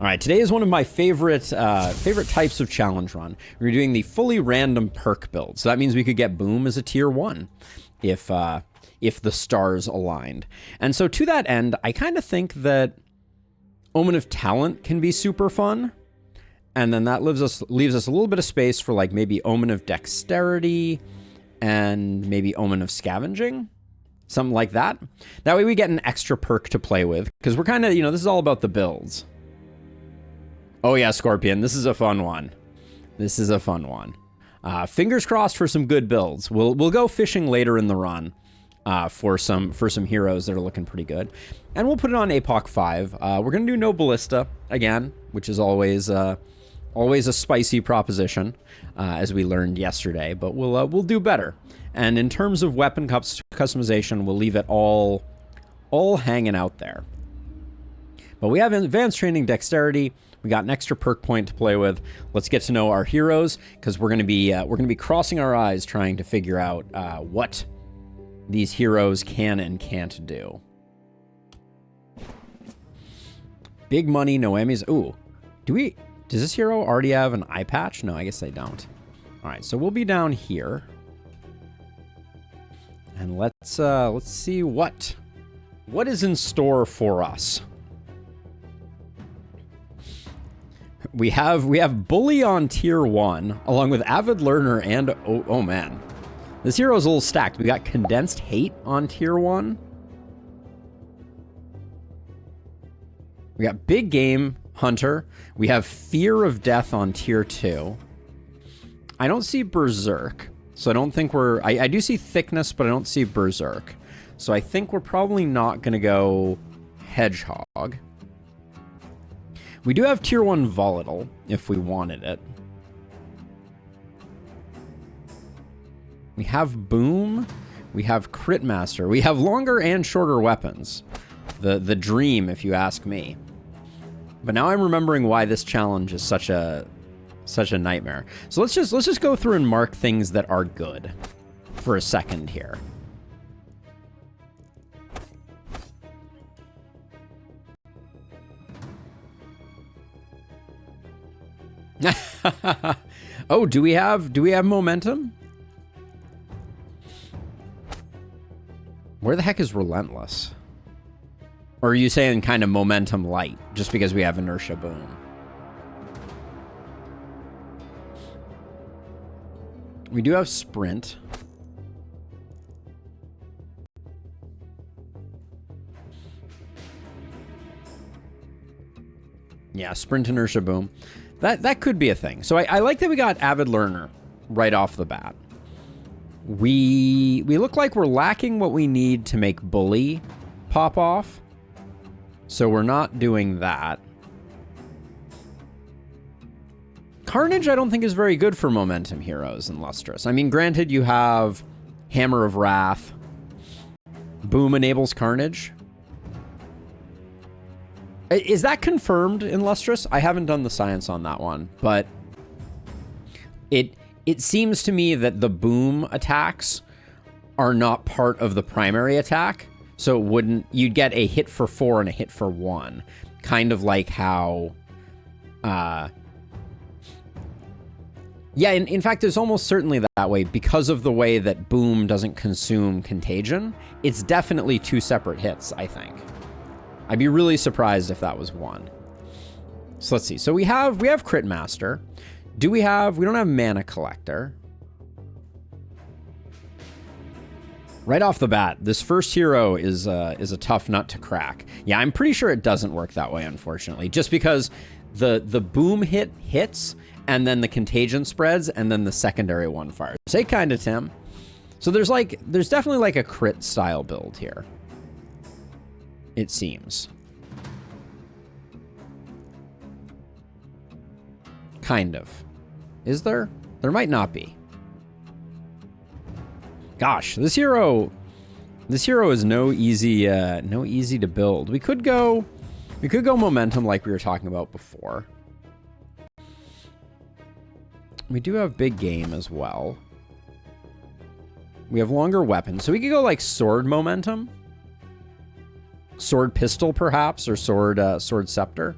All right, today is one of my favorite types of challenge run. We're doing the fully random perk build. So that means we could get Boom as a tier 1 if the stars aligned. And so to that end, I kind of think that Omen of Talent can be super fun. And then that leaves us a little bit of space for like maybe Omen of Dexterity and maybe Omen of Scavenging. Something like that. That way we get an extra perk to play with. Because we're kind of, this is all about the builds. Oh yeah, Scorpion, this is a fun one. This is a fun one. Fingers crossed for some good builds. We'll go fishing later in the run for some heroes that are looking pretty good. And we'll put it on APOC 5. We're going to do no Ballista again, which is always a spicy proposition, as we learned yesterday. But we'll do better. And in terms of weapon customization, we'll leave it all hanging out there. But we have advanced training dexterity. We got an extra perk point to play with. Let's get to know our heroes, because we're gonna be crossing our eyes trying to figure out what these heroes can and can't do. Big money, Noemi's. Ooh, does this hero already have an eye patch? No, I guess they don't. All right, so we'll be down here. And let's see what is in store for us. We have Bully on tier 1, along with Avid Learner and oh man, this hero is a little stacked. We got Condensed Hate on tier 1. We got Big Game Hunter. We have Fear of Death on tier 2. I don't see Berserk. So I don't think I do see Thickness, but I don't see Berserk. So I think we're probably not going to go Hedgehog. We do have tier 1 Volatile, if we wanted it. We have Boom. We have Crit Master. We have longer and shorter weapons. The dream, if you ask me. But now I'm remembering why this challenge is such a nightmare. So let's just go through and mark things that are good for a second here. Oh, do we have momentum? Where the heck is Relentless? Or are you saying kind of momentum light just because we have Inertia Boom? We do have Sprint. Yeah, Sprint, Inertia Boom. That could be a thing. So I like that we got Avid Learner right off the bat. We look like we're lacking what we need to make Bully pop off. So we're not doing that. Carnage, I don't think, is very good for momentum heroes in Lustrous. I mean, granted, you have Hammer of Wrath. Boom enables Carnage. Is that confirmed in Lustrous? I haven't done the science on that one, but it seems to me that the Boom attacks are not part of the primary attack. So you'd get a hit for 4 and a hit for 1. Kind of like how... Yeah, in fact, it's almost certainly that way because of the way that Boom doesn't consume Contagion. It's definitely 2 separate hits, I think. I'd be really surprised if that was 1. So let's see. So we have Crit Master. We don't have Mana Collector. Right off the bat, this first hero is a tough nut to crack. Yeah, I'm pretty sure it doesn't work that way, unfortunately, just because the Boom hits, and then the Contagion spreads, and then the secondary one fires. Say kinda, Tim. So there's definitely like a crit style build here. It seems. Kind of. Is there? There might not be. Gosh, this hero is no easy to build. We could go momentum like we were talking about before. We do have Big Game as well. We have longer weapons, so we could go like sword momentum. Sword pistol, perhaps, or sword scepter.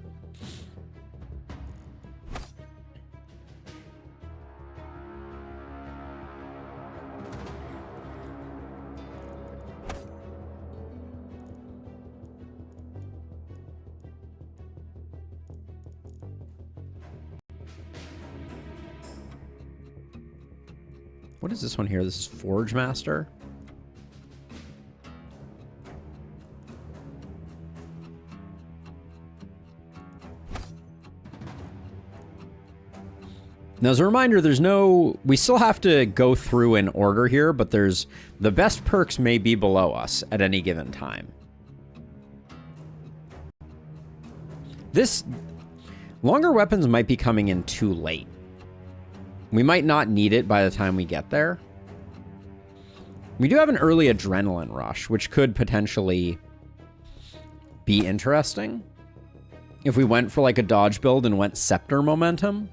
What is this one here? This is Forge Master. Now, as a reminder, we still have to go through in order here, but the best perks may be below us at any given time. Longer weapons might be coming in too late. We might not need it by the time we get there. We do have an early adrenaline rush, which could potentially be interesting. If we went for like a dodge build and went scepter momentum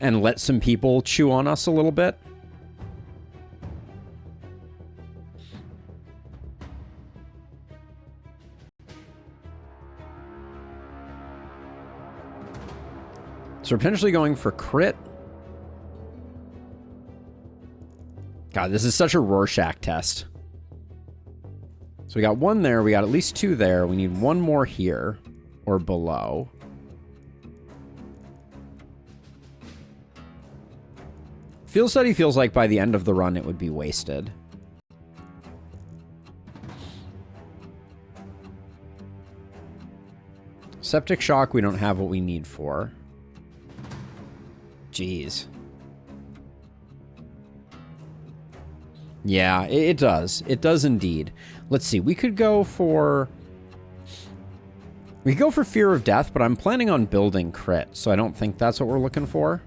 and let some people chew on us a little bit. So we're potentially going for crit. God, this is such a Rorschach test. So we got one there. We got at least two there. We need one more here or below. Field Study feels like by the end of the run it would be wasted. Septic Shock we don't have what we need for. Jeez. Yeah, it does. It does indeed. Let's see. We could go for Fear of Death, but I'm planning on building crit, so I don't think that's what we're looking for.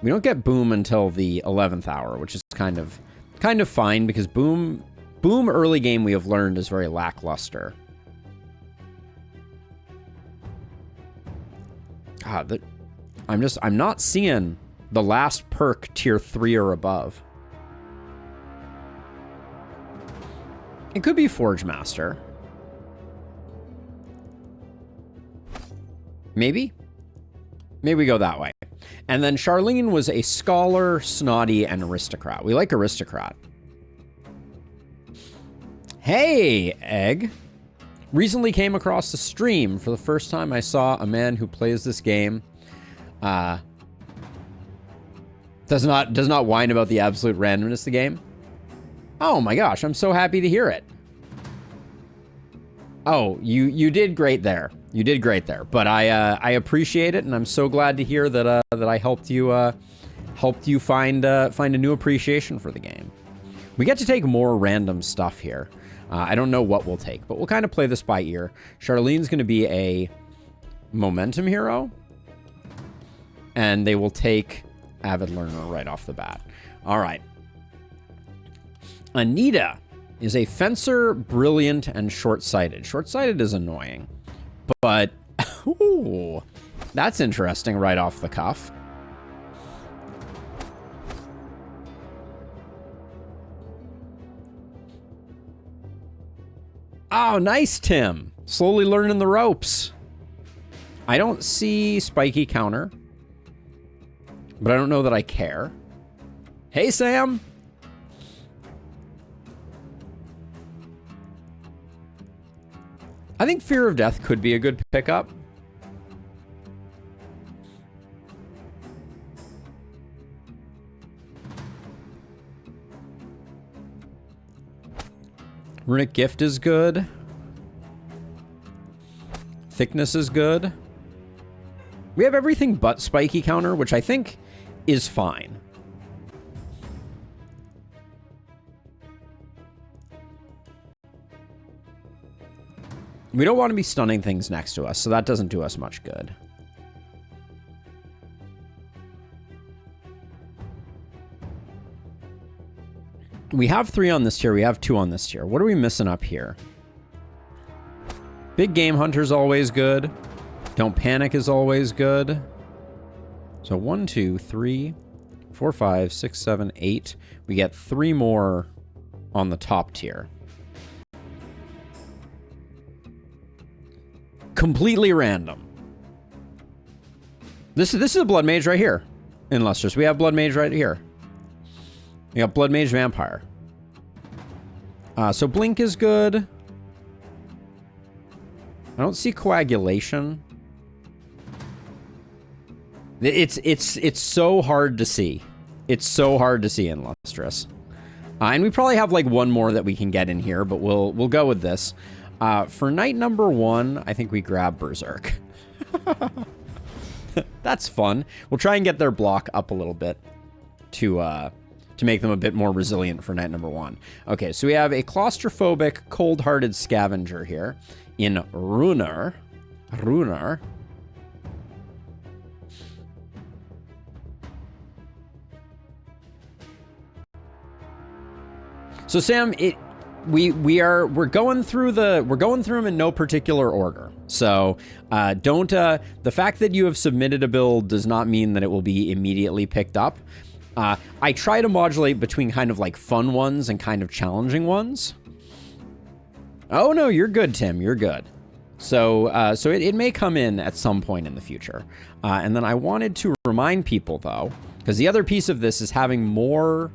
We don't get boom until the 11th hour, which is kind of fine because boom early game we have learned is very lackluster. God, I'm not seeing the last perk tier 3 or above. It could be Forge Master. Maybe? Maybe we go that way. And then Charlene was a scholar, snotty, and aristocrat. We like aristocrat. Hey, Egg. Recently came across the stream. For the first time, I saw a man who plays this game. Does not whine about the absolute randomness of the game. Oh my gosh, I'm so happy to hear it. Oh, you did great there. You did great there. But I appreciate it, and I'm so glad to hear that that I helped you find a new appreciation for the game. We get to take more random stuff here. I don't know what we'll take, but we'll kind of play this by ear. Charlene's going to be a momentum hero, and they will take Avid Learner right off the bat. All right. Anita is a fencer, brilliant, and short-sighted. Short-sighted is annoying, but ooh, that's interesting right off the cuff. Oh, nice, Tim. Slowly learning the ropes. I don't see spiky counter, but I don't know that I care. Hey, Sam. I think Fear of Death could be a good pickup. Runic Gift is good. Thickness is good. We have everything but spiky counter, which I think is fine. We don't want to be stunning things next to us, so that doesn't do us much good. We have 3 on this tier. We have 2 on this tier. What are we missing up here? Big Game Hunter's always good. Don't Panic is always good. So 1, 2, 3, 4, 5, 6, 7, 8. We get 3 more on the top tier. Completely random. This is a Blood Mage right here in Lustrous. We have Blood Mage right here. We got Blood Mage Vampire. So Blink is good. I don't see Coagulation. It's so hard to see. It's so hard to see in Lustrous. And we probably have like one more that we can get in here, but we'll go with this. For night number 1, I think we grab Berserk. That's fun. We'll try and get their block up a little bit to make them a bit more resilient for night number 1. Okay, so we have a claustrophobic, cold-hearted scavenger here in Runar. So Sam, we're going through them in no particular order. So the fact that you have submitted a build does not mean that it will be immediately picked up. I try to modulate between kind of like fun ones and kind of challenging ones. Oh no, you're good, Tim. You're good. So it may come in at some point in the future. And then I wanted to remind people though, because the other piece of this is having more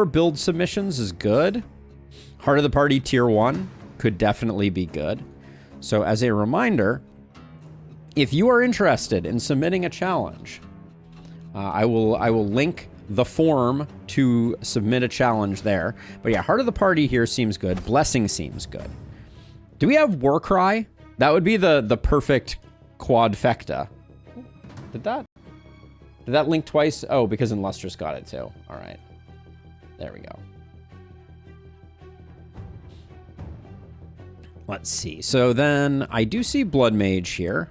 build submissions is good. Heart of the Party Tier 1 could definitely be good. So as a reminder, if you are interested in submitting a challenge, I will link the form to submit a challenge there. But yeah, Heart of the Party here seems good. Blessing seems good. Do we have Warcry? That would be the perfect quadfecta. Did that link twice? Oh, because Illustrious got it too. All right. There we go. Let's see. So then I do see Blood Mage here,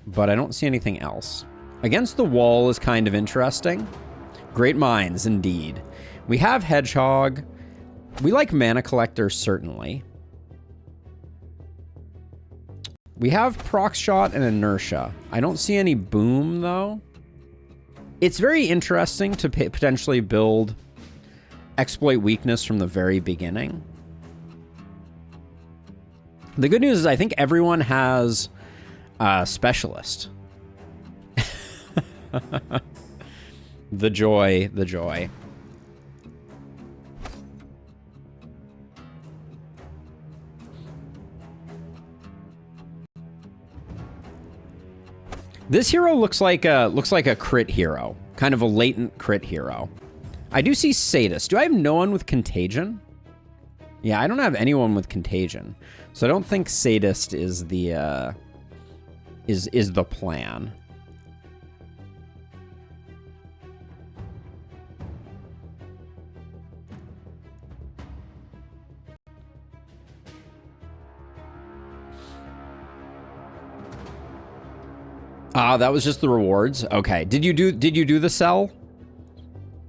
but I don't see anything else. Against the Wall is kind of interesting. Great minds, indeed. We have Hedgehog. We like Mana Collector, certainly. We have Proc Shot and Inertia. I don't see any Boom, though. It's very interesting to potentially build Exploit Weakness from the very beginning. The good news is I think everyone has Specialist. The joy. This hero looks like a crit hero, kind of a latent crit hero. I do see Sadist. Do I have no one with Contagion? Yeah, I don't have anyone with Contagion, so I don't think Sadist is the is the plan. Ah, that was just the rewards. Okay. Did you do the sell?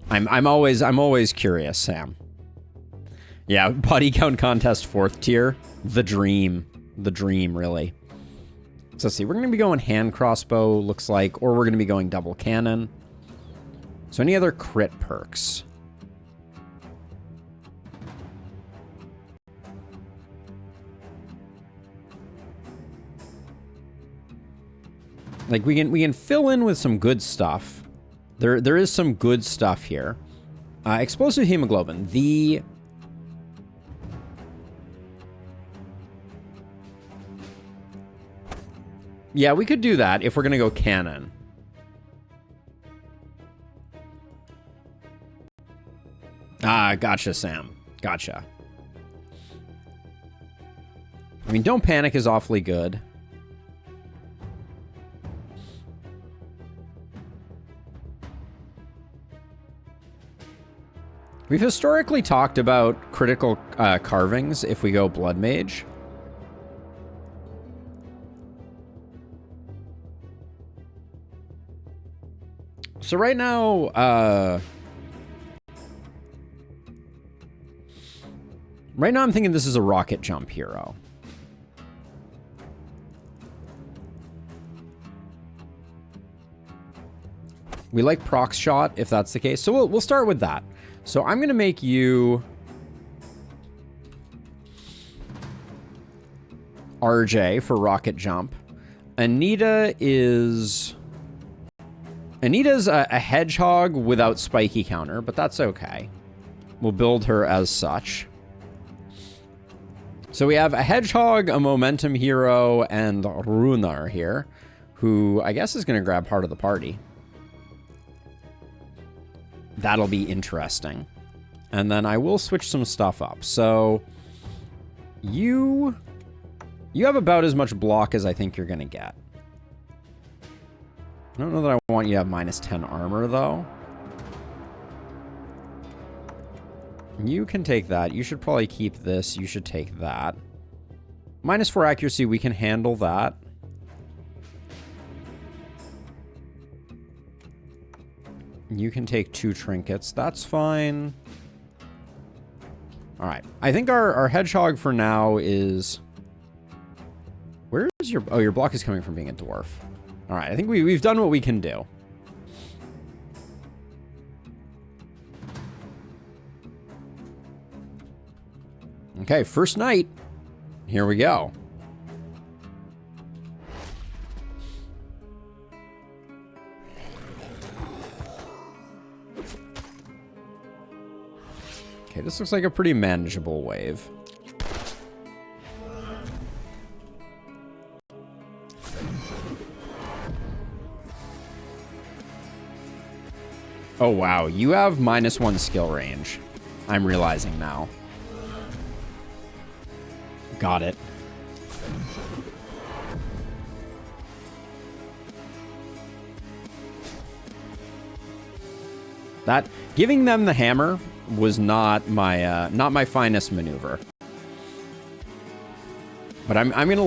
I'm always curious, Sam. Yeah, body count contest 4th tier. The dream, really. So let's see. We're gonna be going hand crossbow, looks like, or we're gonna be going double cannon. So any other crit perks? Like we can fill in with some good stuff. There is some good stuff here. Explosive hemoglobin. Yeah, we could do that if we're gonna go cannon. Ah, gotcha, Sam. Gotcha. I mean, Don't Panic is awfully good. We've historically talked about critical carvings if we go Blood Mage. So right now, I'm thinking this is a rocket jump hero. We like Proc Shot if that's the case. So we'll start with that. So I'm going to make you RJ for rocket jump. Anita's a hedgehog without spiky counter, but that's okay. We'll build her as such. So we have a hedgehog, a momentum hero, and Runar here, who I guess is going to grab heart of the party. That'll be interesting. And then I will switch some stuff up. So you have about as much block as I think you're going to get. I don't know that I want you to have minus 10 armor, though. You can take that. You should probably keep this. You should take that. Minus 4 accuracy, we can handle that. You can take 2 trinkets. That's fine. All right. I think our hedgehog for now is... Where is your... Oh, your block is coming from being a dwarf. All right. I think we've done what we can do. Okay, first night. Here we go. Okay, this looks like a pretty manageable wave. Oh, wow. You have minus 1 skill range. I'm realizing now. Got it. That giving them the hammer was not my finest maneuver. But I'm gonna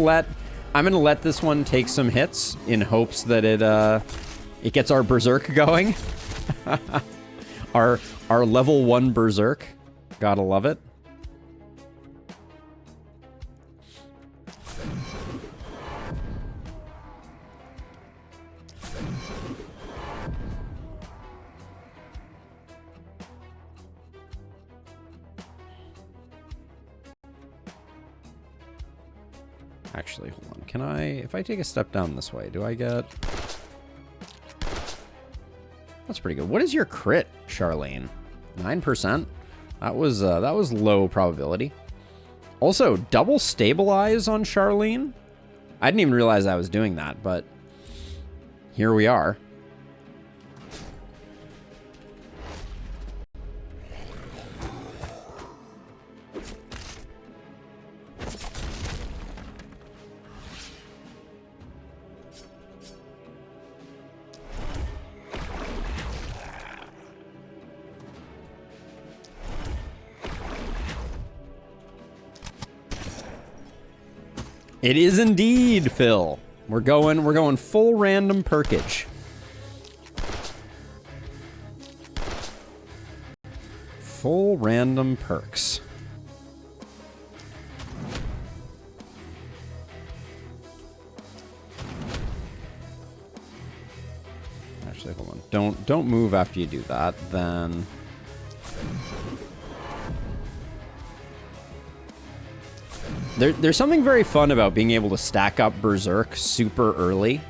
let this one take some hits in hopes that it gets our berserk going. our level 1 berserk. Gotta love it. Actually, hold on. Can I, if I take a step down this way, do I get... That's pretty good. What is your crit, Charlene? 9%? That was low probability. Also, double stabilize on Charlene? I didn't even realize I was doing that, but here we are. It is indeed, Phil. We're going full random perkage. Full random perks. Actually, hold on. Don't move after you do that. Then There's something very fun about being able to stack up Berserk super early.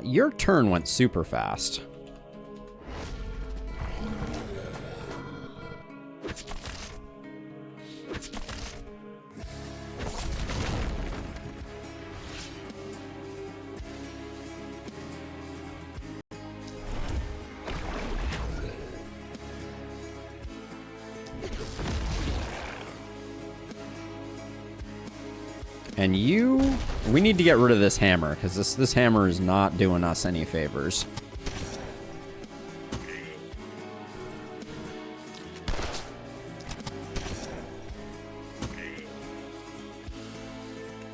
Your turn went super fast. And we need to get rid of this hammer, because this hammer is not doing us any favors.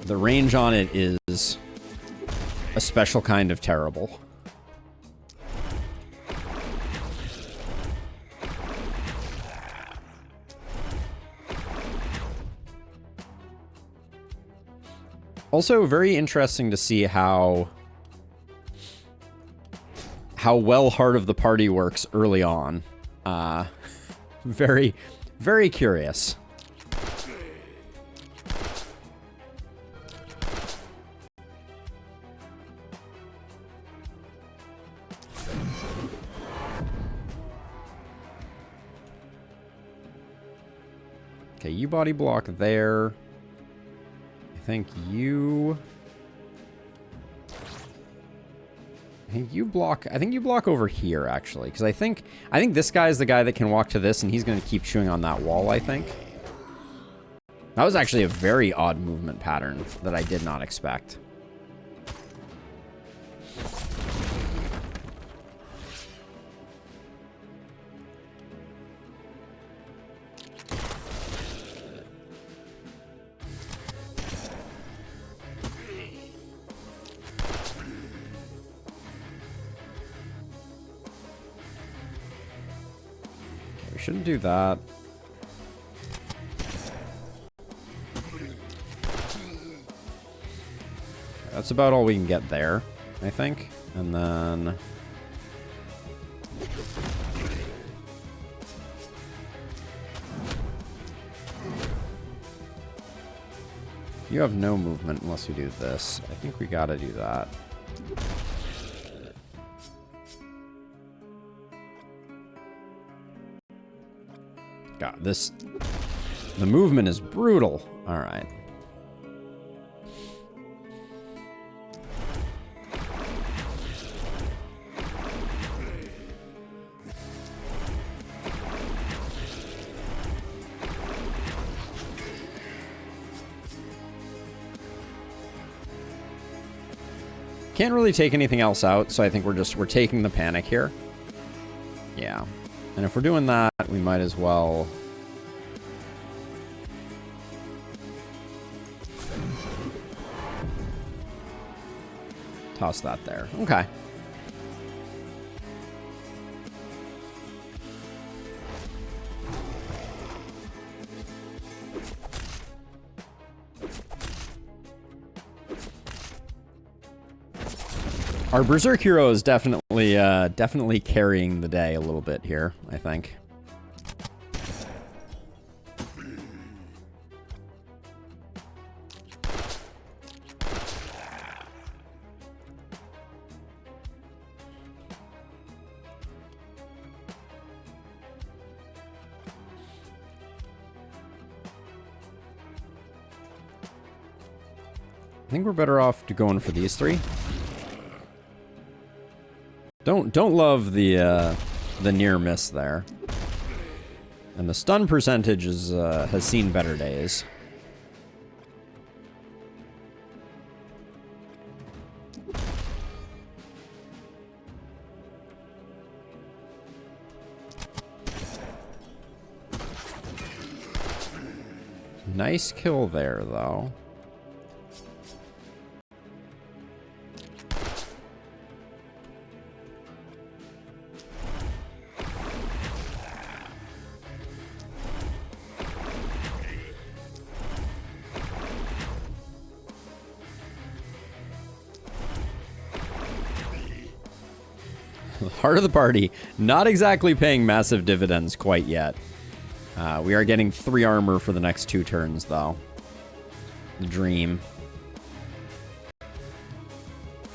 The range on it is a special kind of terrible. Also, very interesting to see how well Heart of the Party works early on. Very, very curious. Okay, you body block there. I think you block over here, actually, because I think this guy is the guy that can walk to this, and he's going to keep chewing on that wall, I think. That was actually a very odd movement pattern that I did not expect. Shouldn't do that. That's about all we can get there, I think. And then... you have no movement unless we do this. I think we gotta do that. God, the movement is brutal. All right. Can't really take anything else out, so I think we're taking the panic here. Yeah. And if we're doing that, we might as well... toss that there. Okay. Our Berserk hero is definitely carrying the day a little bit here, I think. I think we're better off going for these three. Don't love the near miss there. And the stun percentage has seen better days. Nice kill there, though. Heart of the party, not exactly paying massive dividends quite yet. We are getting 3 armor for the next 2 turns, though. The dream.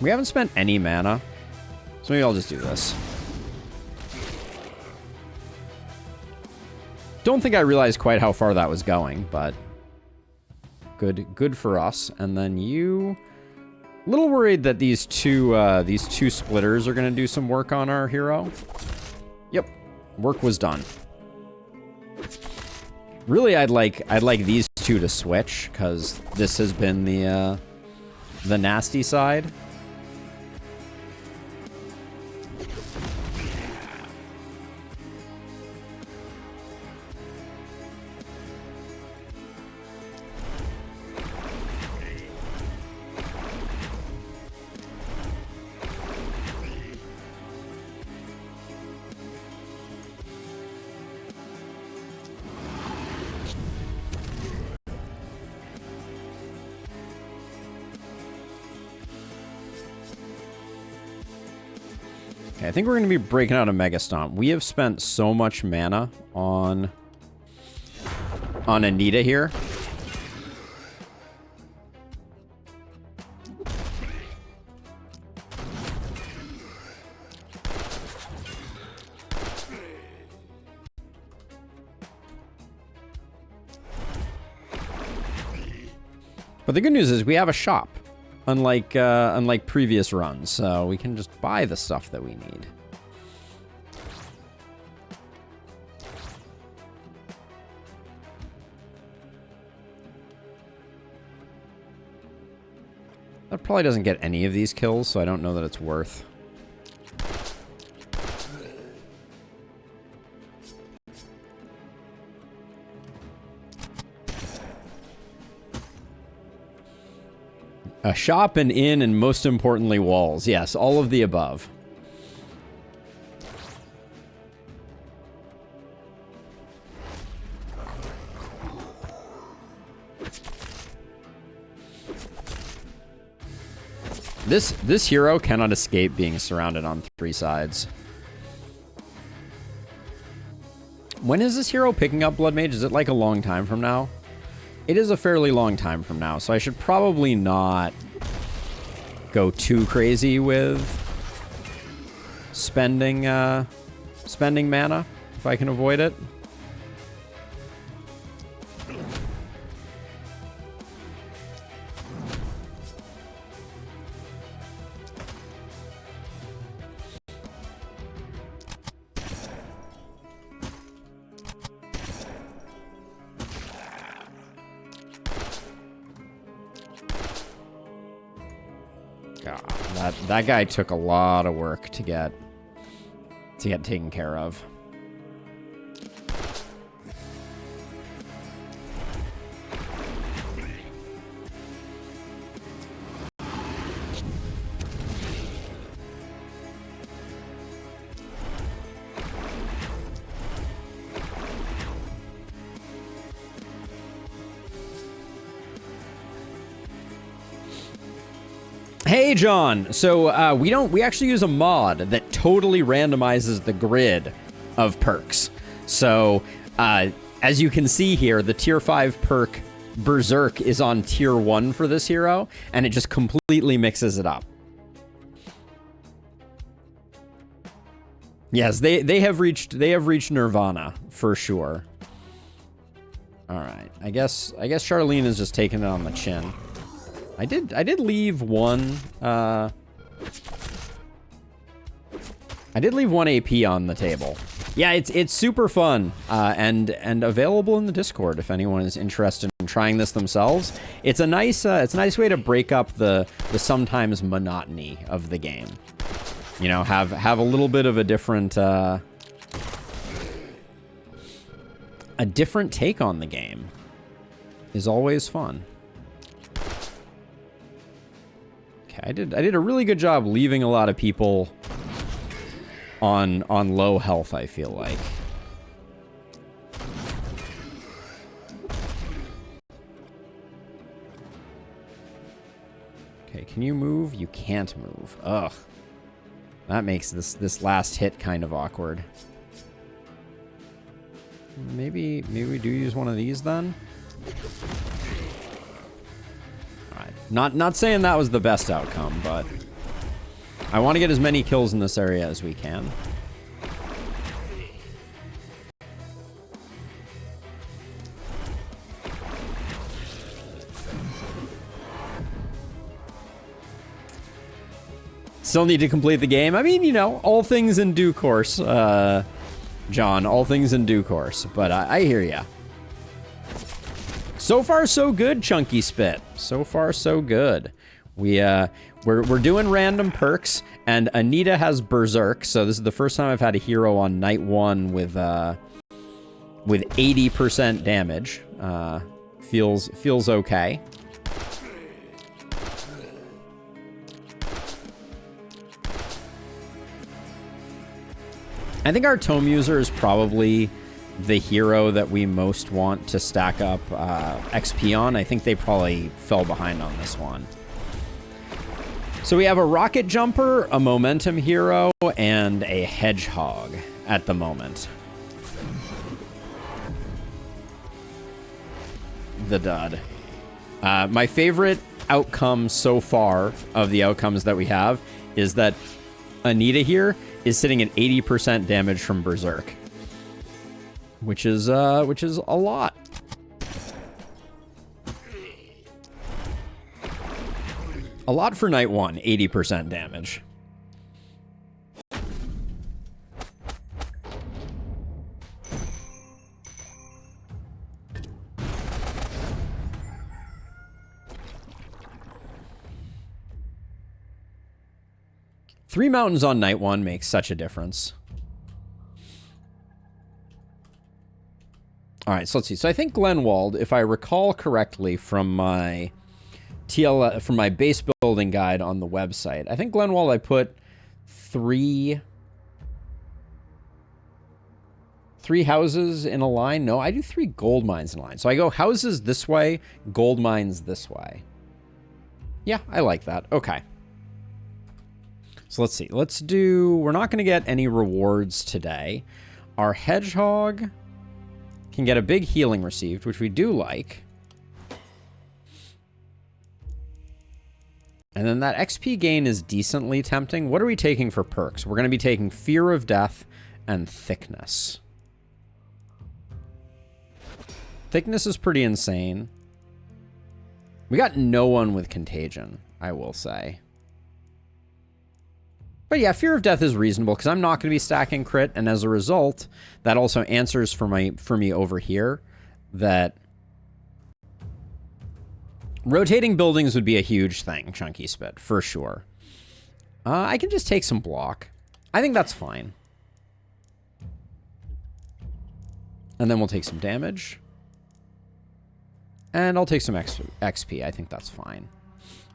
We haven't spent any mana, so maybe I'll just do this. Don't think I realized quite how far that was going, but good for us. And then you... a little worried that these two splitters are going to do some work on our hero. Yep, work was done. Really, I'd like these two to switch, because this has been the nasty side. I think we're going to be breaking out a Mega Stomp. We have spent so much mana on Anita here. But the good news is we have a shop, unlike previous runs, so we can just buy the stuff that we need. That probably doesn't get any of these kills, so I don't know that it's worth. A shop, an inn, and most importantly, walls. Yes, all of the above. This hero cannot escape being surrounded on 3 sides. When is this hero picking up Blood Mage? Is it like a long time from now? It is a fairly long time from now, so I should probably not go too crazy with spending mana if I can avoid it. God, that guy took a lot of work to get taken care of. Hey, John. So we actually use a mod that totally randomizes the grid of perks. So as you can see here, the tier 5 perk Berserk is on tier 1 for this hero, and it just completely mixes it up. Yes, they have reached Nirvana for sure. All right, I guess Charlene is just taking it on the chin. I did leave one. I did leave 1 AP on the table. Yeah, it's super fun and available in the Discord if anyone is interested in trying this themselves. It's a nice way to break up the sometimes monotony of the game. You know, have a little bit of a different take on the game is always fun. Okay, I did a really good job leaving a lot of people on low health, I feel like. Okay, can you move? You can't move. Ugh. That makes this last hit kind of awkward. Maybe we do use one of these then? Not saying that was the best outcome, but I want to get as many kills in this area as we can. Still need to complete the game. I mean, you know, all things in due course, John. All things in due course. But I hear ya. So far, so good, Chunky Spit. So far, so good. We're doing random perks, and Anita has Berserk. So this is the first time I've had a hero on night 1 with 80% damage. Feels okay. I think our Tome User is probably the hero that we most want to stack up XP on. I think they probably fell behind on this one. So we have a Rocket Jumper, a Momentum Hero, and a Hedgehog at the moment. The dud. My favorite outcome so far of the outcomes that we have is that Anita here is sitting at 80% damage from Berserk. Which is a lot. A lot for night 1, 80% damage. Three mountains on night 1 makes such a difference. All right, so let's see. So I think Glenwald, if I recall correctly from my from my base building guide on the website, I think Glenwald I put three houses in a line. No, I do 3 gold mines in a line. So I go houses this way, gold mines this way. Yeah, I like that. Okay. So let's see. Let's do... We're not going to get any rewards today. Our hedgehog can get a big healing received, which we do like. And then that XP gain is decently tempting. What are we taking for perks? We're going to be taking Fear of Death and Thickness. Thickness is pretty insane. We got no one with Contagion, I will say. But yeah, Fear of Death is reasonable because I'm not going to be stacking crit, and as a result, that also answers for me over here that rotating buildings would be a huge thing, Chunky Spit, for sure. I can just take some block. I think that's fine. And then we'll take some damage. And I'll take some XP. I think that's fine.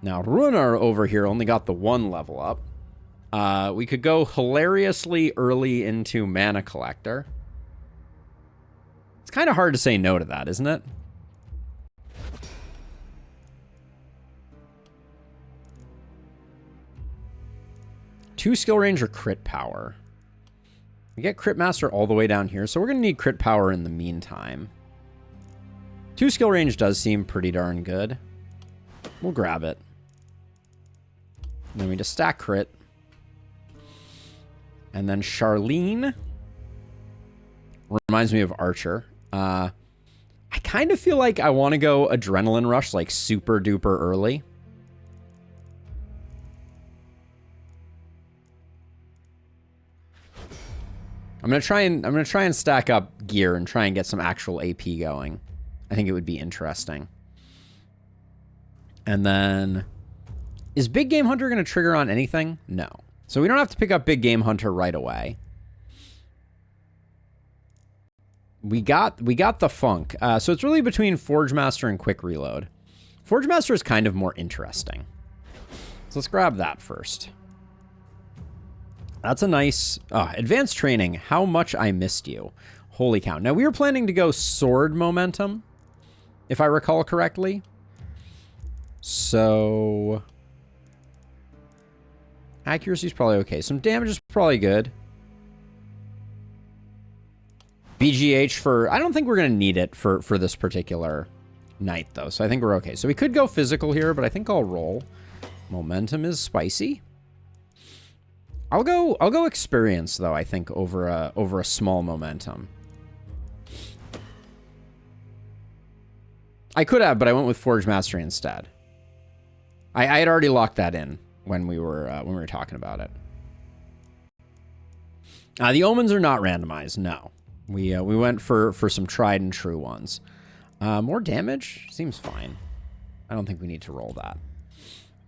Now, Runar over here only got the 1 level up. We could go hilariously early into Mana Collector. It's kind of hard to say no to that, isn't it? Two skill range or crit power. We get Crit Master all the way down here, so we're going to need crit power in the meantime. 2 skill range does seem pretty darn good. We'll grab it. And then we just stack crit. And then Charlene reminds me of Archer. I kind of feel like I want to go Adrenaline Rush like super duper early. I'm gonna try and stack up gear and try and get some actual AP going. I think it would be interesting. And then, is Big Game Hunter gonna trigger on anything? No. So we don't have to pick up Big Game Hunter right away. We got the Funk. So it's really between Forge Master and Quick Reload. Forge Master is kind of more interesting. So let's grab that first. That's a nice... Advanced Training. How much I missed you. Holy cow. Now, we were planning to go Sword Momentum, if I recall correctly. So... Accuracy is probably okay. Some damage is probably good. BGH for... I don't think we're going to need it for this particular night, though. So I think we're okay. So we could go physical here, but I think I'll roll. Momentum is spicy. I'll go experience, though, I think, over a small momentum. I could have, but I went with Forge Mastery instead. I had already locked that in when we were talking about it. The omens are not randomized, no. We went for some tried and true ones. More damage seems fine. I don't think we need to roll that.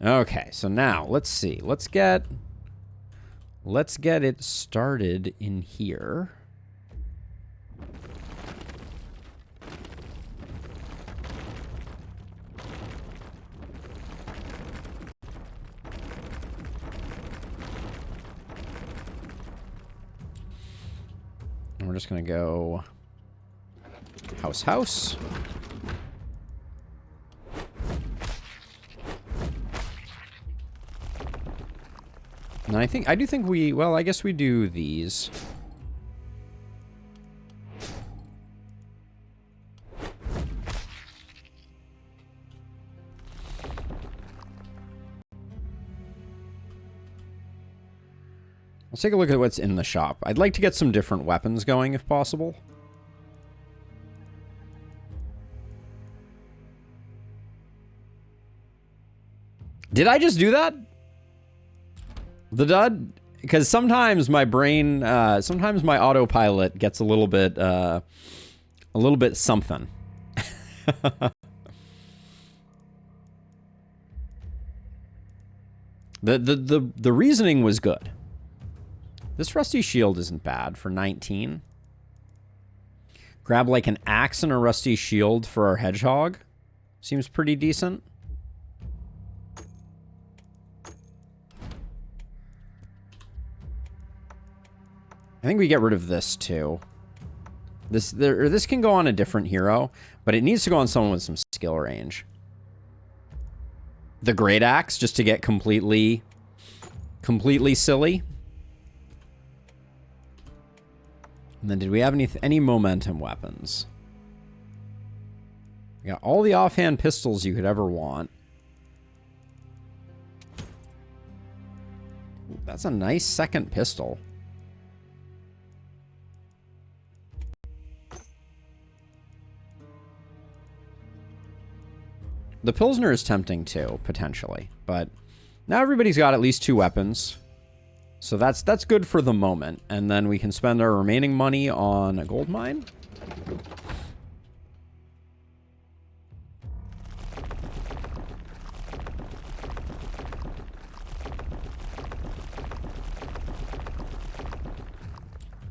Okay, so now let's see. Let's get it started in here. And we're just going to go house. And I do think well, I guess we do these. Let's take a look at what's in the shop. I'd like to get some different weapons going if possible. Did I just do that? The dud? Because sometimes my brain, sometimes my autopilot gets a little bit something. The reasoning was good. This rusty shield isn't bad for 19. Grab like an axe and a rusty shield for our hedgehog. Seems pretty decent. I think we get rid of this too. This can go on a different hero, but it needs to go on someone with some skill range. The great axe, just to get completely silly. And then did we have any momentum weapons? We got all the offhand pistols you could ever want. Ooh, that's a nice second pistol. The Pilsner is tempting too, potentially, but now everybody's got at least 2 weapons. So that's good for the moment. And then we can spend our remaining money on a gold mine.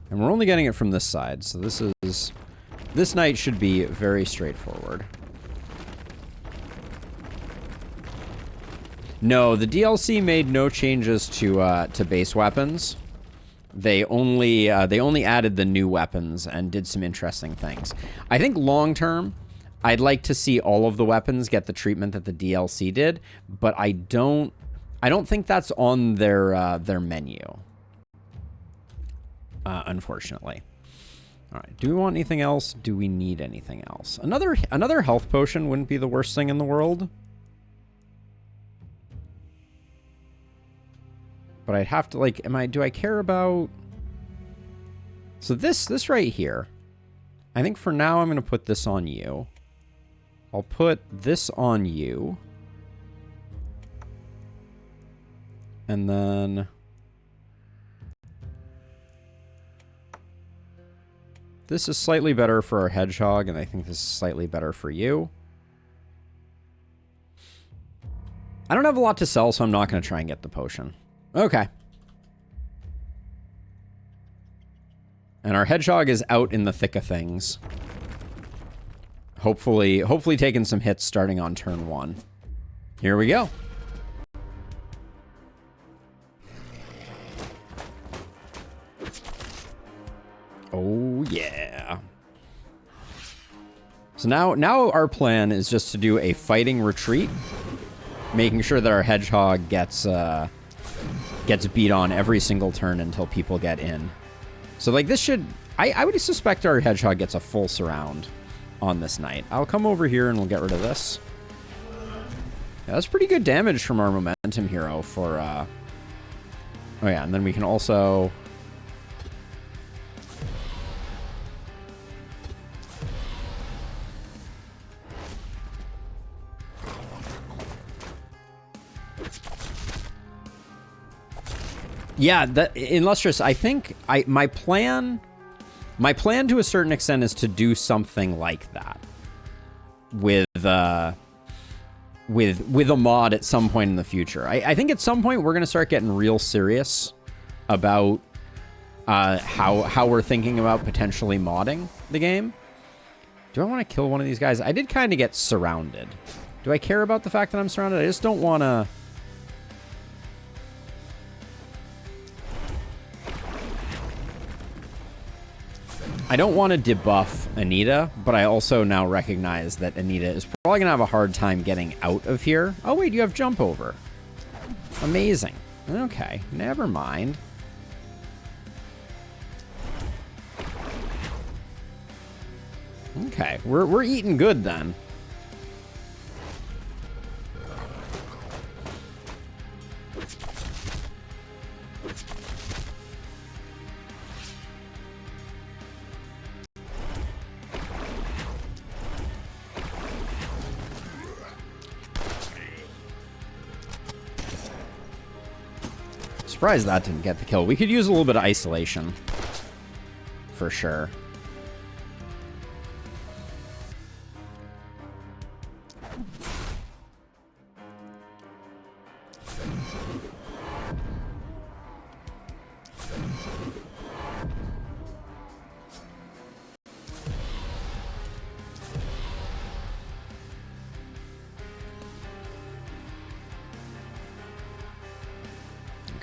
And we're only getting it from this side, so this night should be very straightforward. No, the DLC made no changes to base weapons. They only added the new weapons and did some interesting things. I think long term, I'd like to see all of the weapons get the treatment that the DLC did, but I don't think that's on their menu. Unfortunately. All right. Do we want anything else? Do we need anything else? Another health potion wouldn't be the worst thing in the world. But I'd have to, like, do I care about... So this right here, I think for now I'm going to put this on you. I'll put this on you. And then... This is slightly better for our hedgehog, and I think this is slightly better for you. I don't have a lot to sell, so I'm not going to try and get the potion. Okay. And our hedgehog is out in the thick of things. Hopefully taking some hits starting on turn 1. Here we go. Oh yeah. So now our plan is just to do a fighting retreat, making sure that our hedgehog gets beat on every single turn until people get in. So like this should... I would suspect our hedgehog gets a full surround on this night. I'll come over here and we'll get rid of this. Yeah, that's pretty good damage from our momentum hero for... Oh yeah, and then we can also... Yeah, in Lustrous, I think my plan to a certain extent is to do something like that with a mod at some point in the future. I think at some point we're gonna start getting real serious about how we're thinking about potentially modding the game. Do I want to kill one of these guys? I did kind of get surrounded. Do I care about the fact that I'm surrounded? I just don't want to... I don't want to debuff Anita, but I also now recognize that Anita is probably going to have a hard time getting out of here. Oh, wait, you have jump over. Amazing. Okay, never mind. Okay, we're eating good then. Surprised that didn't get the kill. We could use a little bit of isolation. For sure.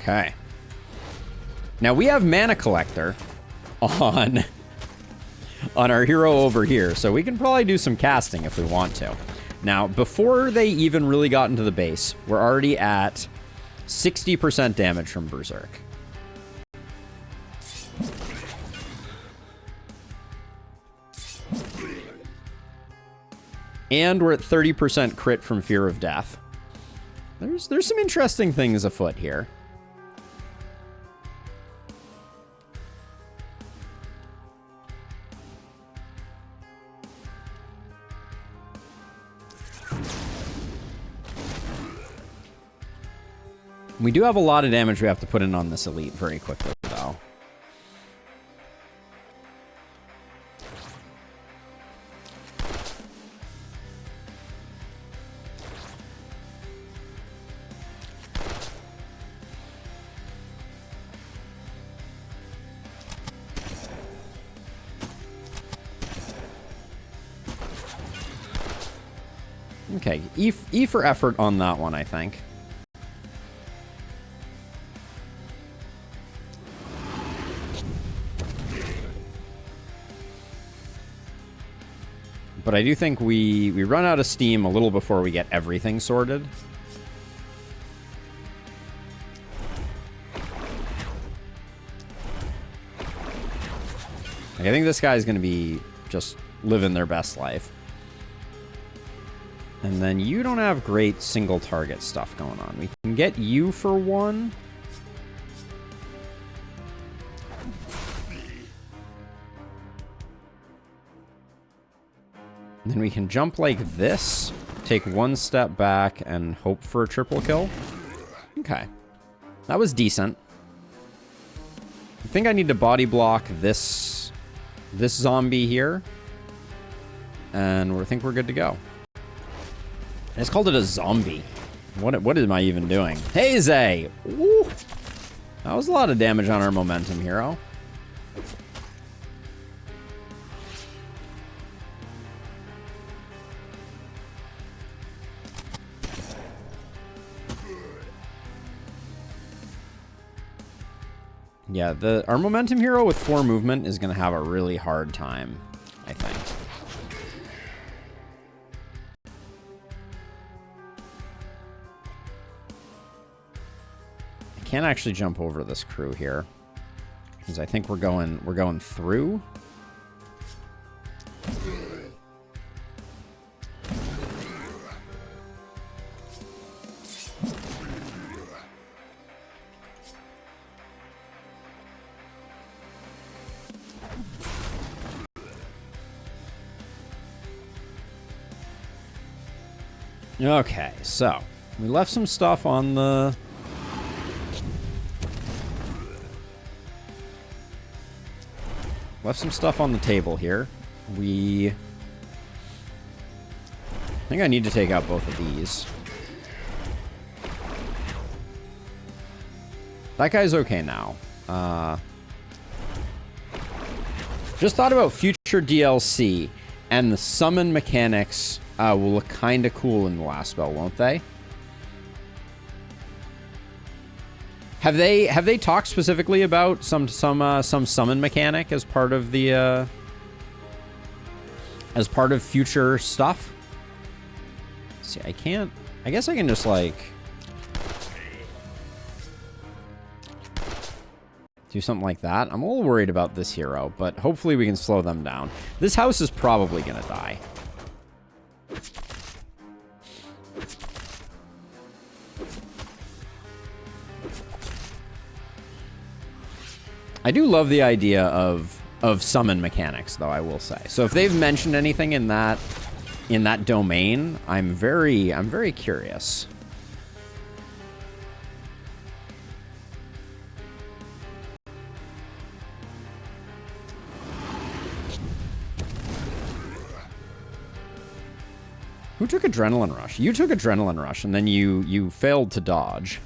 Okay. Now we have Mana Collector on our hero over here, so we can probably do some casting if we want to. Now, before they even really got into the base, we're already at 60% damage from Berserk. And we're at 30% crit from Fear of Death. There's some interesting things afoot here. We do have a lot of damage we have to put in on this elite very quickly, though. Okay, E for effort on that one, I think. But I do think we run out of steam a little before we get everything sorted. Like, I think this guy's going to be just living their best life. And then you don't have great single target stuff going on. We can get you for one. Then we can jump like this, take one step back, and hope for a triple kill. Okay. That was decent. I think I need to body block this zombie here. And I think we're good to go. I just called it a zombie. What am I even doing? Hey, Zay! Woo! That was a lot of damage on our momentum hero. Yeah, our momentum hero with 4 movement is going to have a really hard time, I think. I can't actually jump over this crew here because I think we're going through. Okay, so we left some stuff on the... Left some stuff on the table here. I think I need to take out both of these. That guy's okay now. Just thought about future DLC, and the summon mechanics will look kind of cool in the last spell, won't they? Have they talked specifically about some summon mechanic as part of the as part of future stuff? See, I guess I can just like do something like that. I'm a little worried about this hero, but hopefully we can slow them down. This house is probably gonna die. I do love the idea of summon mechanics, though, I will say. So if they've mentioned anything in that domain, I'm very curious. Who took Adrenaline Rush? You took Adrenaline Rush, and then you failed to dodge.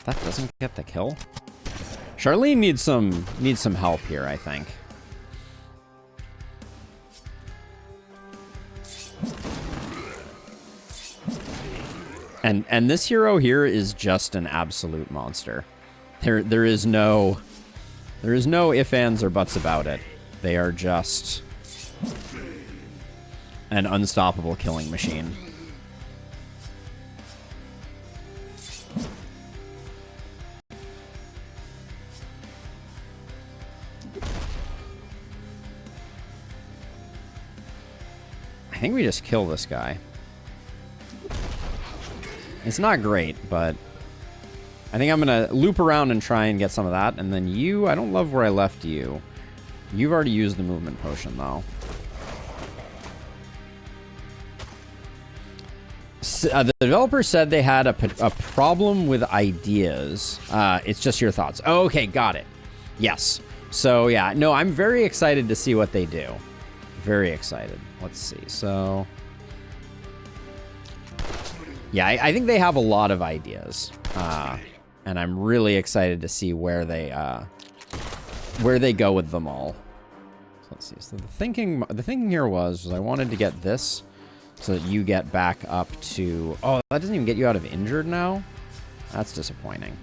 That doesn't get the kill. Charlene needs some help here, I think. And this hero here is just an absolute monster. There is no ifs, ands, or buts about it. They are just an unstoppable killing machine. I think we just kill this guy. It's not great, but I think I'm going to loop around and try and get some of that. And then you, I don't love where I left you. You've already used the movement potion, though. The developer said they had a problem with ideas. It's just your thoughts. Oh, okay, got it. Yes. So, yeah. No, I'm very excited to see what they do. Very excited. Let's see. So... yeah, I think they have a lot of ideas, and I'm really excited to see where they go with them all. So let's see. So the thinking here was I wanted to get this so that you get back up to. Oh, that doesn't even get you out of injured now. That's disappointing.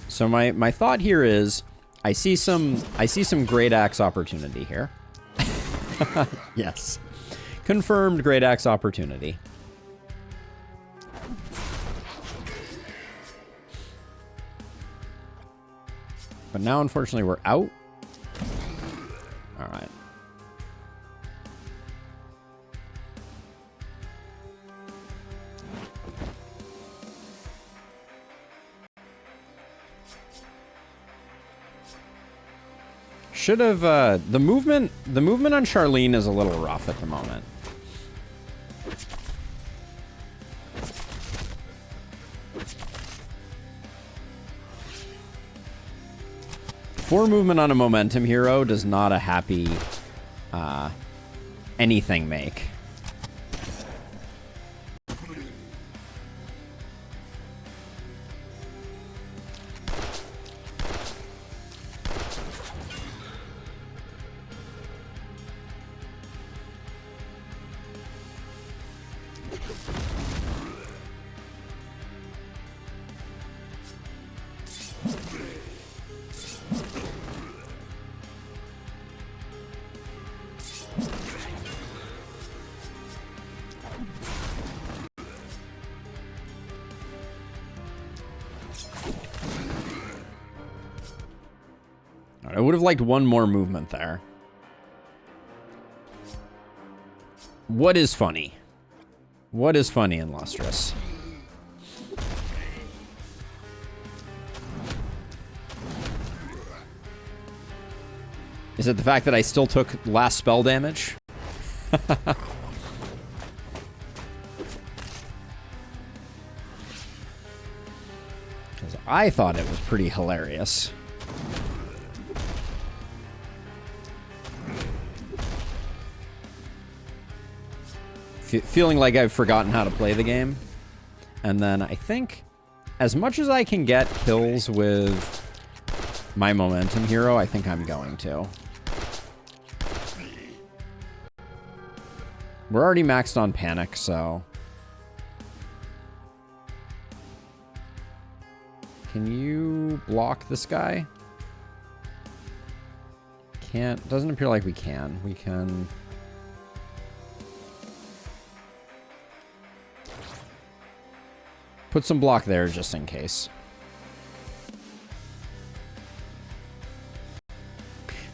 So my thought here is I see some Great Axe opportunity here. Yes. Confirmed Great Axe opportunity. But now unfortunately we're out. All right. Should have, the movement on Charlene is a little rough at the moment. Poor movement on a momentum hero does not a happy, anything make. I would have liked one more movement there. What is funny? What is funny in Lustrous? Is it the fact that I still took last spell damage? Because I thought it was pretty hilarious. Feeling like I've forgotten how to play the game. And then I think as much as I can get kills with my momentum hero, I think I'm going to. We're already maxed on panic, so... Can you block this guy? Can't. Doesn't appear like we can. We can... Put some block there just in case.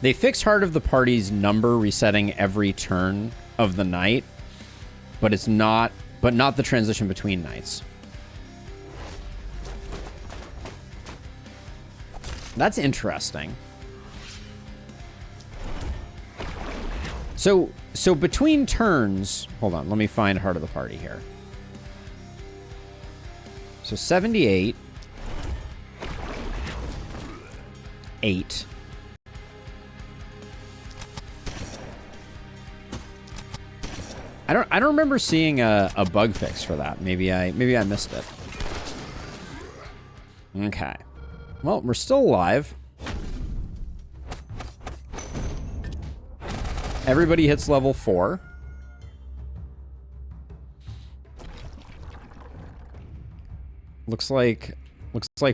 They fixed Heart of the Party's number resetting every turn of the night, but it's not, but not the transition between nights. That's interesting. So between turns, hold on, let me find Heart of the Party here. So 78, 8. I don't remember seeing a bug fix for that. Maybe I missed it. Okay. Well, we're still alive. Everybody hits level 4. Looks like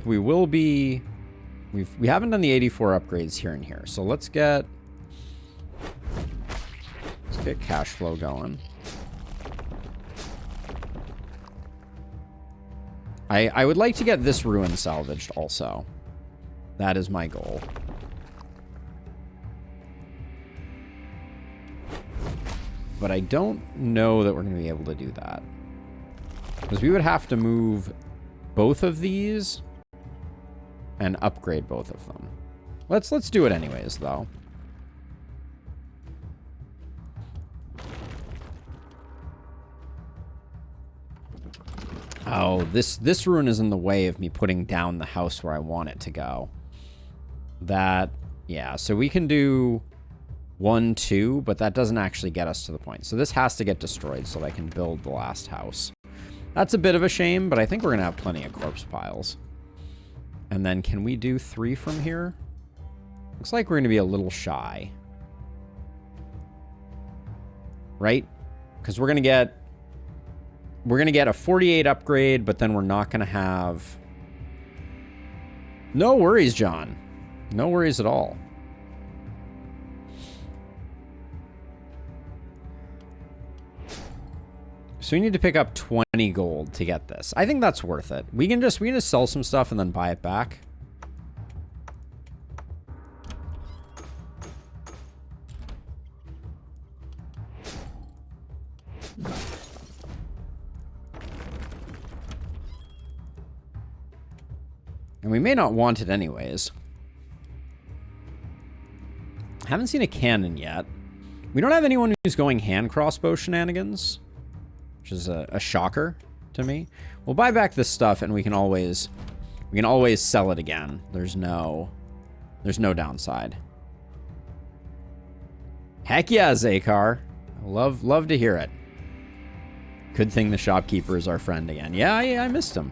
we will be. We haven't done the 84 upgrades here and here, so let's get cash flow going. I would like to get this ruin salvaged also. That is my goal. But I don't know that we're going to be able to do that. Because we would have to move both of these and upgrade both of them. Let's do it anyways, though. Oh, this ruin is in the way of me putting down the house where I want it to go. That, yeah, so we can do 1, 2, but that doesn't actually get us to the point. So this has to get destroyed so that I can build the last house. That's a bit of a shame, but I think we're going to have plenty of corpse piles. And then can we do 3 from here? Looks like we're going to be a little shy. Right? Because we're going to get a 48 upgrade, but then we're not going to have... No worries, John. No worries at all. So we need to pick up 20 gold to get this. I think that's worth it. We can just sell some stuff and then buy it back. And we may not want it anyways. Haven't seen a cannon yet. We don't have anyone who's going hand crossbow shenanigans, which is a shocker to me. We'll buy back this stuff and we can always sell it again. There's no downside. Heck yeah, Zakar. Love to hear it. Good thing the shopkeeper is our friend again. Yeah, I missed him.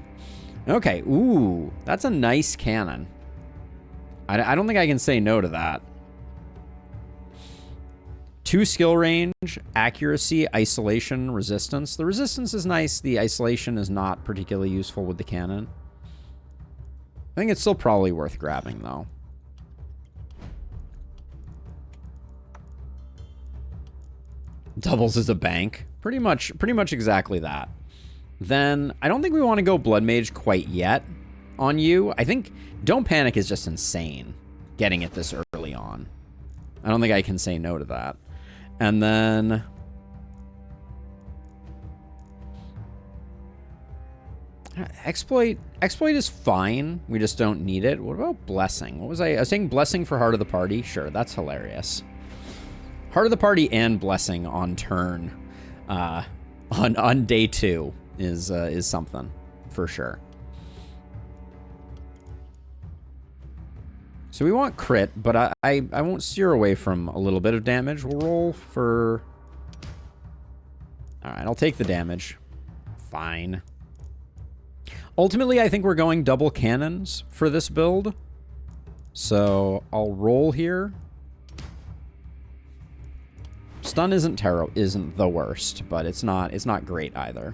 Okay, ooh, that's a nice cannon. I don't think I can say no to that. 2 skill range, accuracy, isolation, resistance. The resistance is nice. The isolation is not particularly useful with the cannon. I think it's still probably worth grabbing, though. Doubles as a bank. Pretty much exactly that. Then, I don't think we want to go Blood Mage quite yet on you. I think Don't Panic is just insane, getting it this early on. I don't think I can say no to that. And then... Exploit is fine. We just don't need it. What about Blessing? What was I was saying Blessing for Heart of the Party? Sure, that's hilarious. Heart of the Party and Blessing on turn, on day 2 is something for sure. So we want crit, but I won't steer away from a little bit of damage. We'll roll for... Alright, I'll take the damage. Fine. Ultimately, I think we're going double cannons for this build. So I'll roll here. Stun isn't the worst, but it's not great either.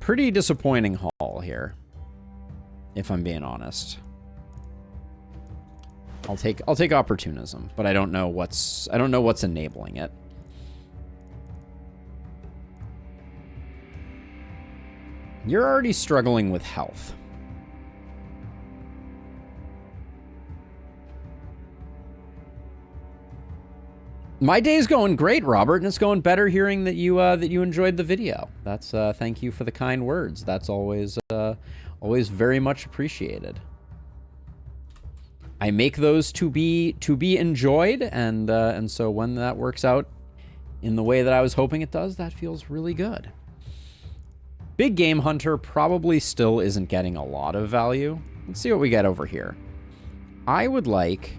Pretty disappointing haul here, if I'm being honest. I'll take opportunism, but I don't know what's enabling it. You're already struggling with health. My day's going great, Robert, and it's going better hearing that you enjoyed the video. That's thank you for the kind words. That's always always very much appreciated. I make those to be enjoyed, and so when that works out in the way that I was hoping it does, that feels really good. Big Game Hunter probably still isn't getting a lot of value. Let's see what we get over here. I would like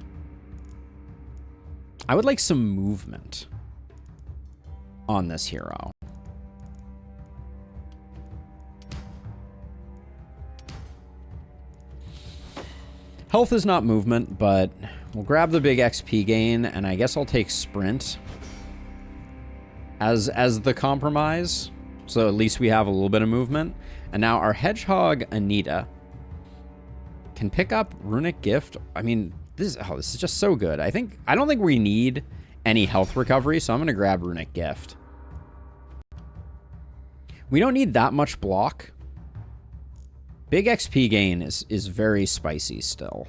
some movement on this hero. Health is not movement, but we'll grab the big XP gain, and I guess I'll take sprint as the compromise. So at least we have a little bit of movement. And now our hedgehog Anita can pick up runic gift. I mean, this is just so good. I don't think we need any health recovery, so I'm gonna grab runic gift. We don't need that much block. Big XP gain is very spicy still.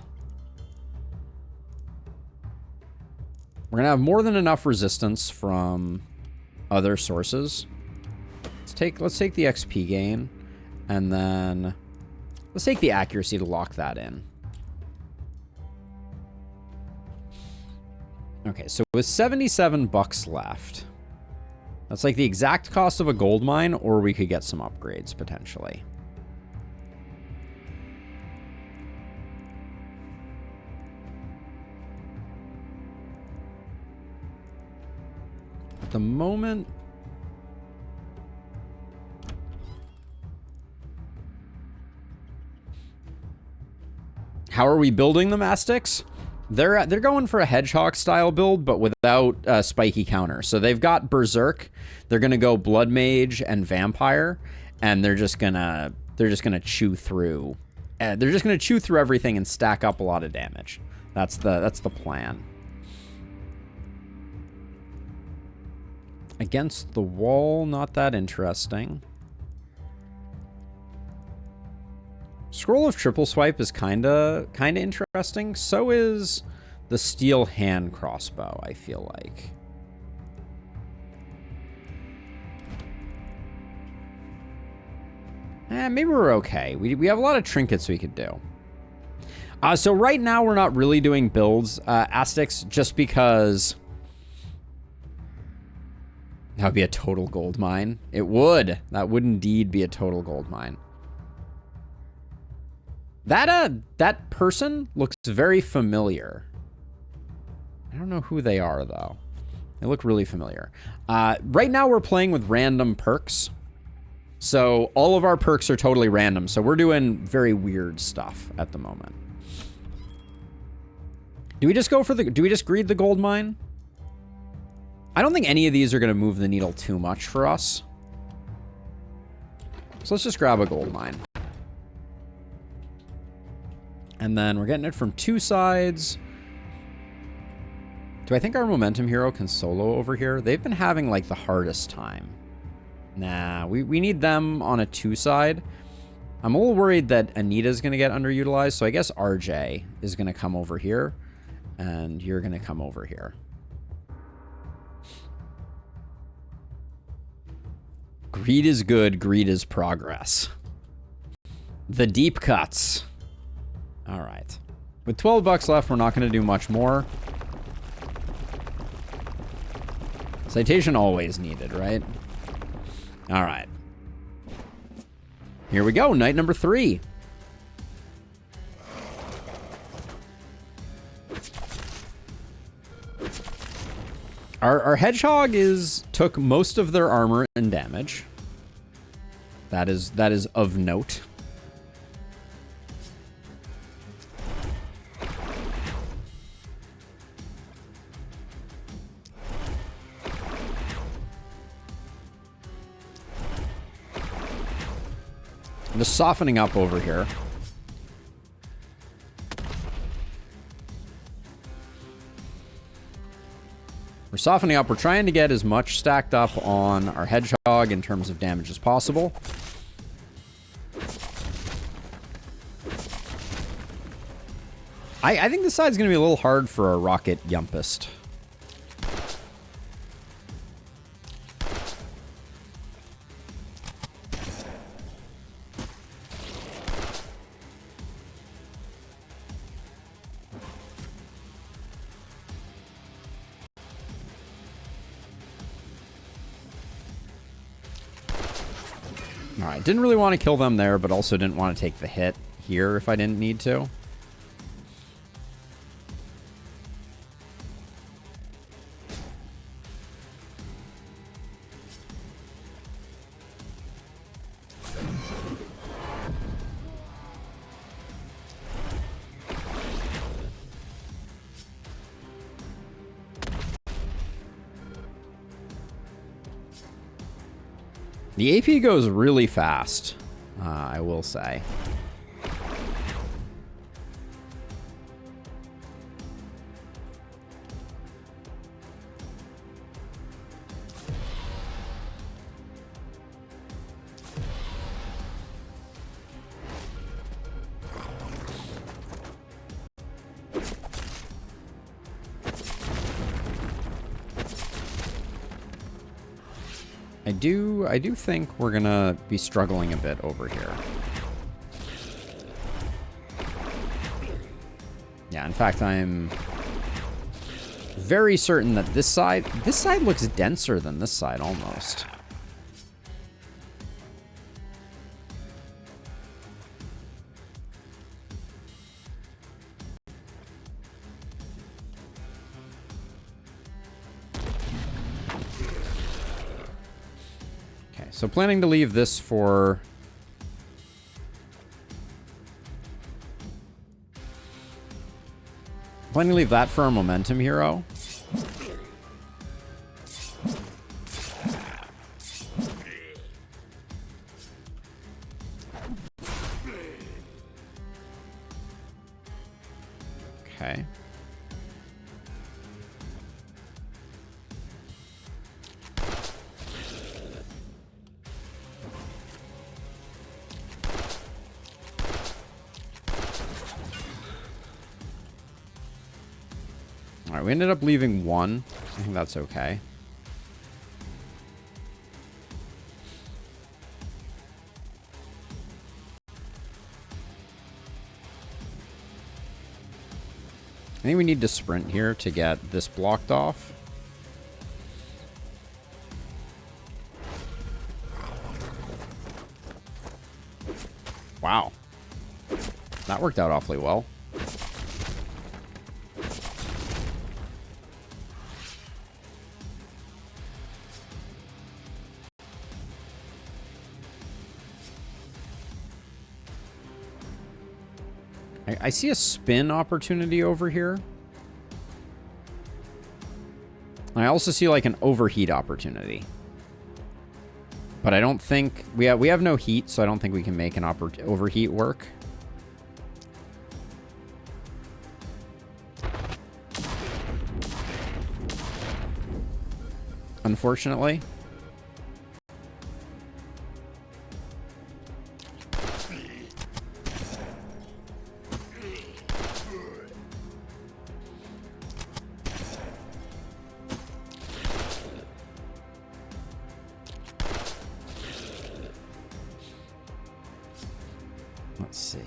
We're gonna have more than enough resistance from other sources. Let's take the XP gain, and then let's take the accuracy to lock that in. Okay, so with 77 bucks left, that's like the exact cost of a gold mine, or we could get some upgrades potentially. At the moment, how are we building the Mastics? They're going for a hedgehog style build, but without spiky counter. So they've got Berserk. They're gonna go Blood Mage and Vampire, and they're just gonna chew through. They're just gonna chew through everything and stack up a lot of damage. That's the plan. Against the wall, not that interesting. Scroll of Triple Swipe is kinda interesting. So is the Steel Hand Crossbow, I feel like. Maybe we're okay. We have a lot of trinkets we could do. So right now we're not really doing builds, Aztecs, just because that would be a total gold mine. It would. That would indeed be a total gold mine. That person looks very familiar. I don't know who they are, though. They look really familiar. Right now, we're playing with random perks. So all of our perks are totally random. So we're doing very weird stuff at the moment. Do we just greed the gold mine? I don't think any of these are going to move the needle too much for us. So let's just grab a gold mine. And then we're getting it from two sides. Do I think our momentum hero can solo over here? They've been having like the hardest time. Nah, we need them on a two side. I'm a little worried that Anita's going to get underutilized. So I guess RJ is going to come over here. And you're going to come over here. Greed is good. Greed is progress. The deep cuts. All right. With 12 bucks left, we're not going to do much more. Citation always needed, right? All right. Here we go. Night number 3. Our hedgehog took most of their armor and damage. That is of note. I'm just softening up over here. We're softening up. We're trying to get as much stacked up on our hedgehog in terms of damage as possible. I think this side's going to be a little hard for a rocket yumpist. All right, didn't really want to kill them there, but also didn't want to take the hit here if I didn't need to. The AP goes really fast, I will say. I do think we're gonna be struggling a bit over here. Yeah, in fact, I'm very certain that this side looks denser than this side almost. So planning to leave this for... Planning to leave that for a momentum hero. Okay. Alright, we ended up leaving one. I think that's okay. I think we need to sprint here to get this blocked off. Wow. That worked out awfully well. I see a spin opportunity over here. I also see like an overheat opportunity. But I don't think... We have no heat, so I don't think we can make an overheat work. Unfortunately. Let's see.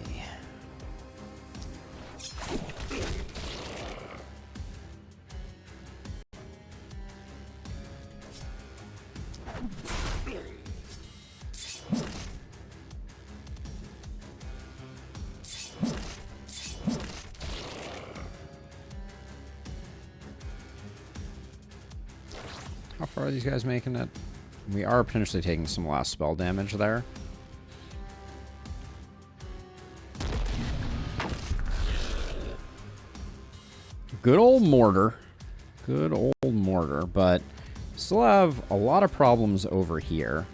How far are these guys making it? We are potentially taking some last spell damage there. Good old mortar. Good old mortar, but still have a lot of problems over here.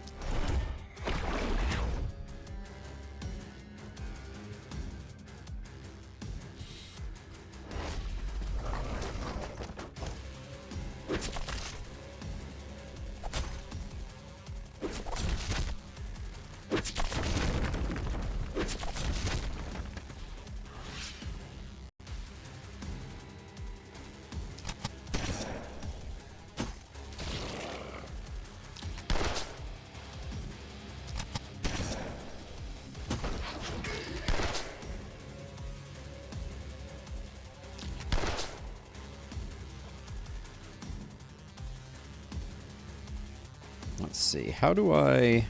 Let's see. How do I...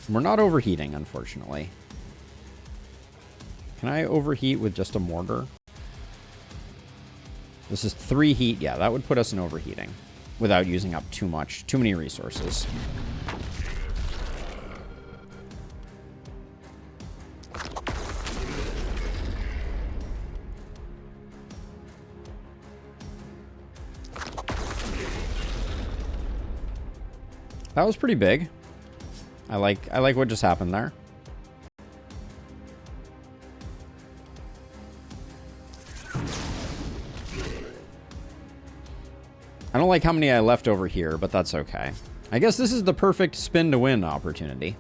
We're not overheating, unfortunately. Can I overheat with just a mortar? This is 3 heat. Yeah, that would put us in overheating without using up too many resources. That was pretty big. I like what just happened there. I don't like how many I left over here, but that's okay. I guess this is the perfect spin to win opportunity.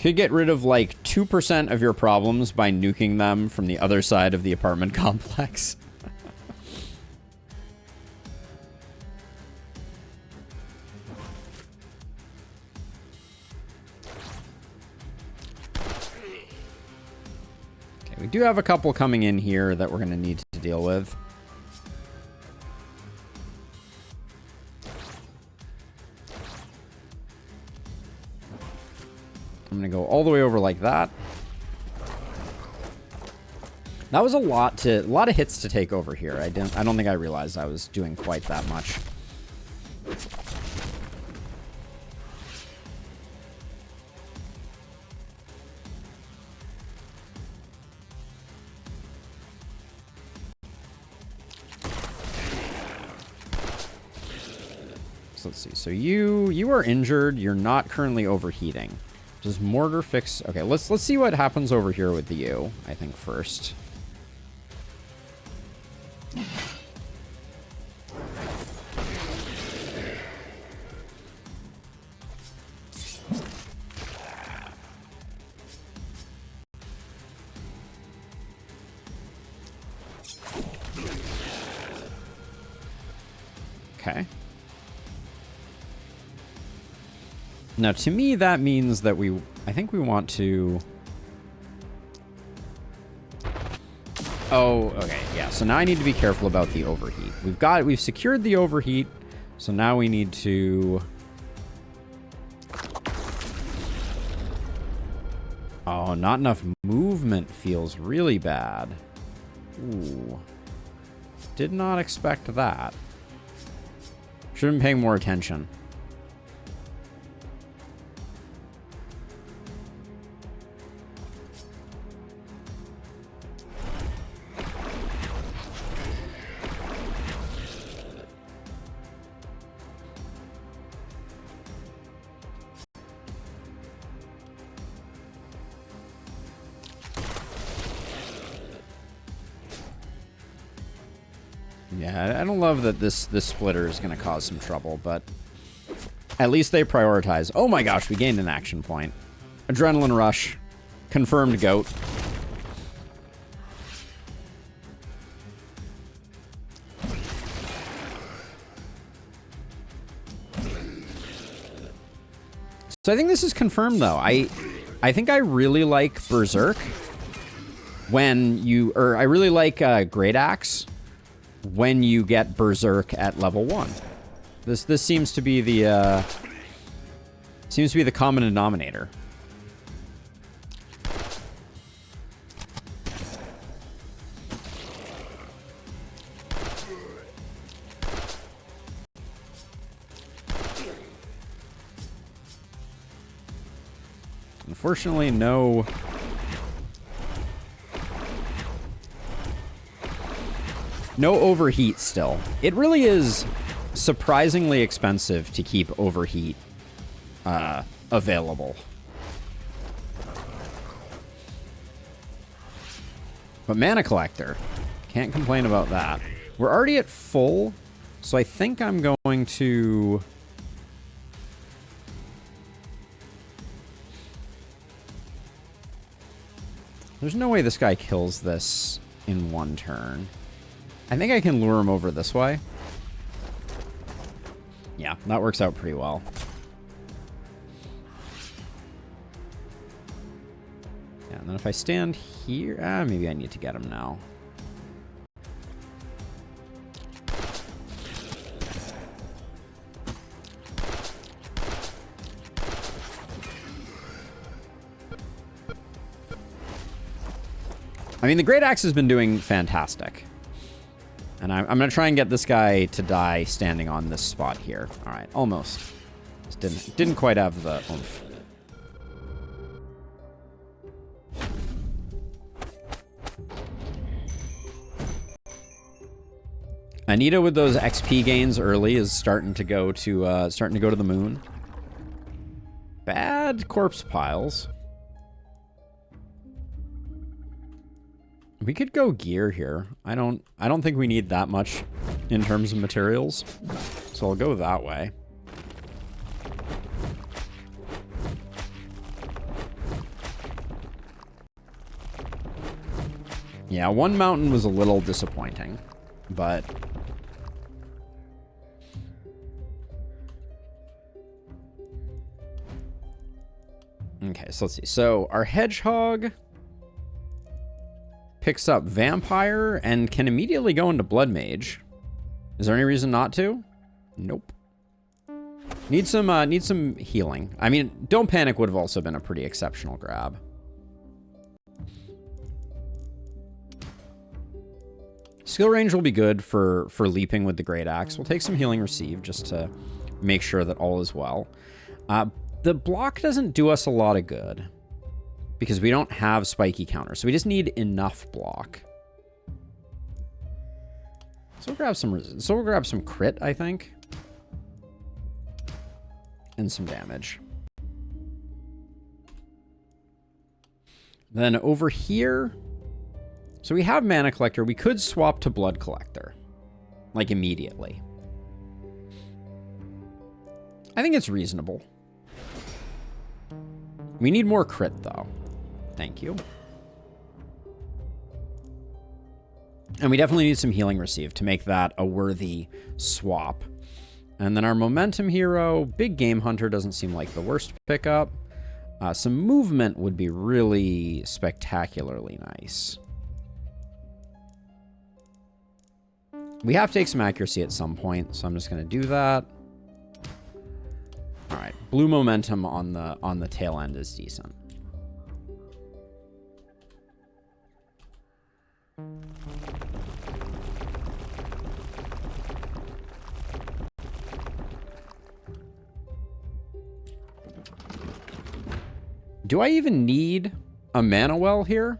Could get rid of like 2% of your problems by nuking them from the other side of the apartment complex. Okay, we do have a couple coming in here that we're going to need to deal with. I'm going to go all the way over like that. That was a lot of hits to take over here. I don't think I realized I was doing quite that much. So let's see. So you are injured. You're not currently overheating. Does mortar fix? Okay, let's see what happens over here with the U, I think, first. Okay. Now, to me, that means that I think we want to... Oh, okay, yeah. So now I need to be careful about the overheat. We've secured the overheat, so now we need to... Oh, not enough movement feels really bad. Ooh. Did not expect that. Should have been paying more attention. Yeah, I don't love that this splitter is going to cause some trouble, but at least they prioritize. Oh my gosh, we gained an action point. Adrenaline rush. Confirmed goat. So I think this is confirmed, though. I think I really like Berserk when you... Or I really like Great Axe when you get Berserk at level 1. This seems to be the common denominator. Unfortunately, no overheat still. It really is surprisingly expensive to keep overheat available. But Mana Collector, can't complain about that. We're already at full, so I think I'm going to... There's no way this guy kills this in one turn. I think I can lure him over this way. Yeah, that works out pretty well. Yeah, and then if I stand here... maybe I need to get him now. I mean, the Great Axe has been doing fantastic. And I'm going to try and get this guy to die standing on this spot here. All right, almost. Just didn't quite have the oomph. Anita with those XP gains early is starting to go to the moon. Bad corpse piles. We could go gear here. I don't think we need that much in terms of materials. So I'll go that way. Yeah, one mountain was a little disappointing, but okay, so let's see. So our hedgehog picks up vampire and can immediately go into blood mage. Is there any reason not to? Nope. Need some healing. I mean, don't panic would have also been a pretty exceptional grab. Skill range will be good for leaping with the Great Axe. We'll take some healing received just to make sure that all is well. The block doesn't do us a lot of good because we don't have spiky counter. So we just need enough block. So we'll grab some crit, I think. And some damage. Then over here, so we have Mana Collector. We could swap to Blood Collector, like immediately. I think it's reasonable. We need more crit, though. Thank you. And we definitely need some healing received to make that a worthy swap. And then our momentum hero, Big Game Hunter, doesn't seem like the worst pickup. Some movement would be really spectacularly nice. We have to take some accuracy at some point, so I'm just going to do that. All right, blue momentum on the tail end is decent. Do I even need a mana well here?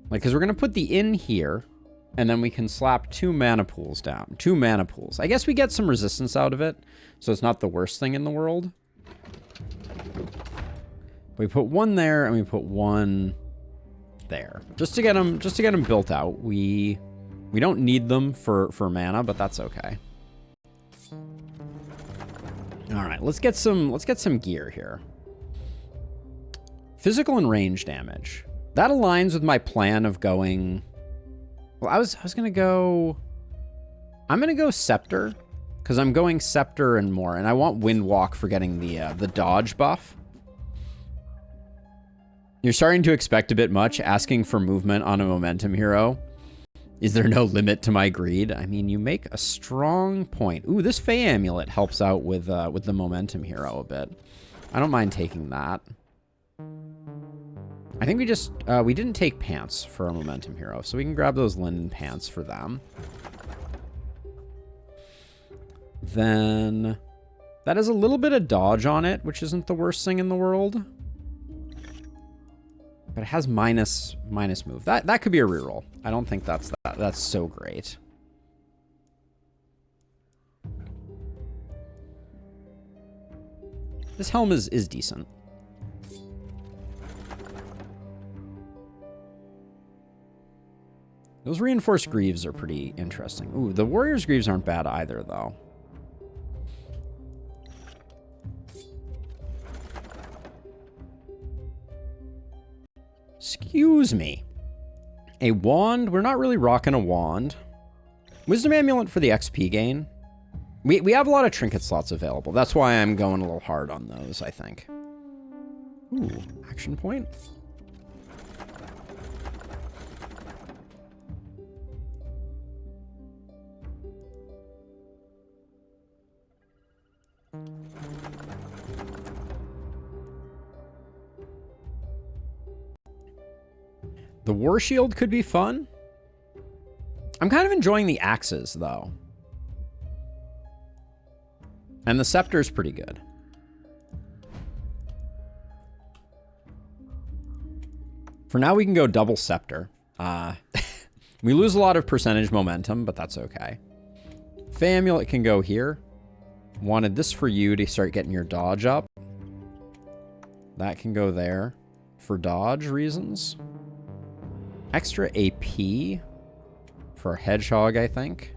Like, because we're going to put the inn here, and then we can slap 2 mana pools down. 2 mana pools. I guess we get some resistance out of it, so it's not the worst thing in the world. We put 1 there, and we put 1 there. Just to get them built out. We don't need them for mana, but that's okay. All right, let's get some gear here. Physical and range damage. That aligns with my plan of going... Well, I was going to go... I'm going to go Scepter, because I'm going Scepter and more, and I want Windwalk for getting the dodge buff. You're starting to expect a bit much, asking for movement on a momentum hero. Is there no limit to my greed? I mean, you make a strong point. Ooh, this Fey Amulet helps out with the momentum hero a bit. I don't mind taking that. I think we didn't take pants for a momentum hero, so we can grab those linen pants for them. Then that has a little bit of dodge on it, which isn't the worst thing in the world. But it has minus move. That could be a reroll. I don't think that's so great. This helm is decent. Those reinforced greaves are pretty interesting. Ooh, the warrior's greaves aren't bad either, though. Excuse me. A wand. We're not really rocking a wand. Wisdom amulet for the XP gain. We have a lot of trinket slots available. That's why I'm going a little hard on those, I think. Ooh, action point. The war shield could be fun. I'm kind of enjoying the axes, though. And the scepter is pretty good. For now, we can go double scepter. We lose a lot of percentage momentum, but that's okay. Fey amulet can go here. Wanted this for you to start getting your dodge up. That can go there for dodge reasons. Extra AP for hedgehog, I think.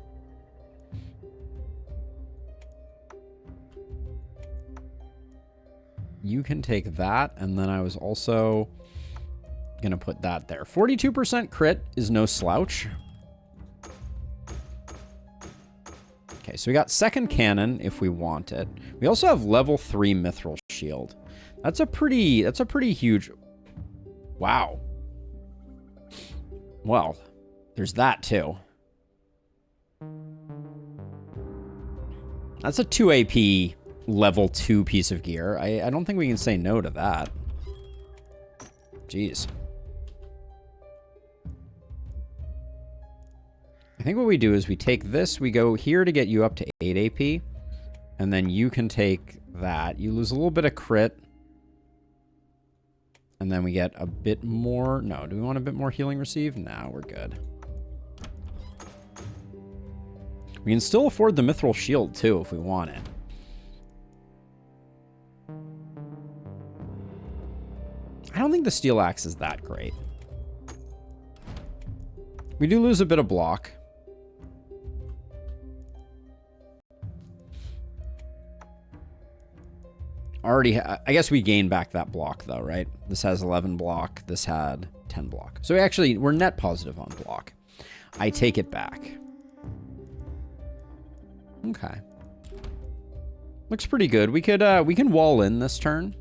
You can take that, and then I was also gonna put that there. 42% crit is no slouch. Okay, so we got second cannon if we want it. We also have level 3 mithril shield. That's a pretty huge. Wow. Well, there's that too. That's a 2 AP level 2 piece of gear. I don't think we can say no to that. Jeez. I think what we do is we take this, we go here to get you up to 8 AP, and then you can take that. You lose a little bit of crit. And then we get a bit more. No, do we want a bit more healing received? No, we're good. We can still afford the mithril shield too if we want it. I don't think the steel axe is that great. We do lose a bit of block. I guess we gained back that block though, right? This has 11 block. This had 10 block. So we're net positive on block. I take it back. Okay. Looks pretty good. We can wall in this turn.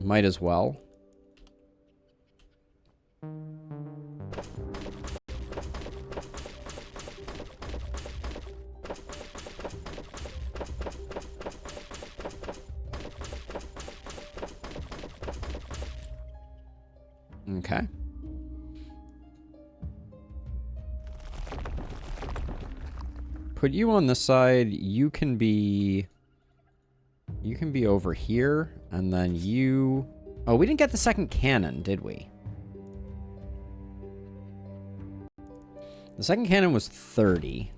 Might as well. Okay. Put you on this side. You can be over here, and then you... Oh, we didn't get the second cannon, did we? The second cannon was 30.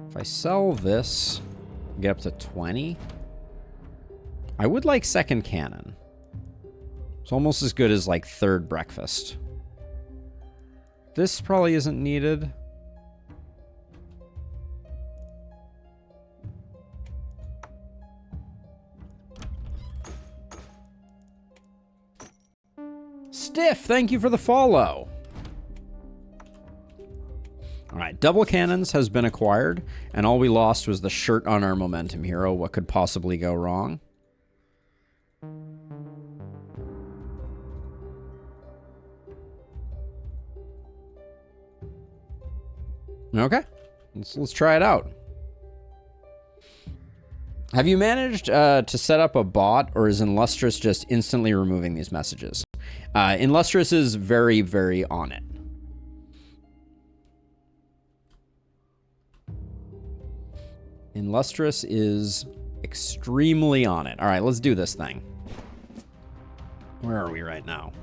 If I sell this, get up to 20. I would like second cannon. It's almost as good as, like, third breakfast. This probably isn't needed. Stiff, thank you for the follow. All right, double cannons has been acquired, and all we lost was the shirt on our momentum hero. What could possibly go wrong? Okay, let's try it out. Have you managed to set up a bot, or is Illustrious just instantly removing these messages? Illustrious is very, very on it. Illustrious is extremely on it. All right, let's do this thing. Where are we right now?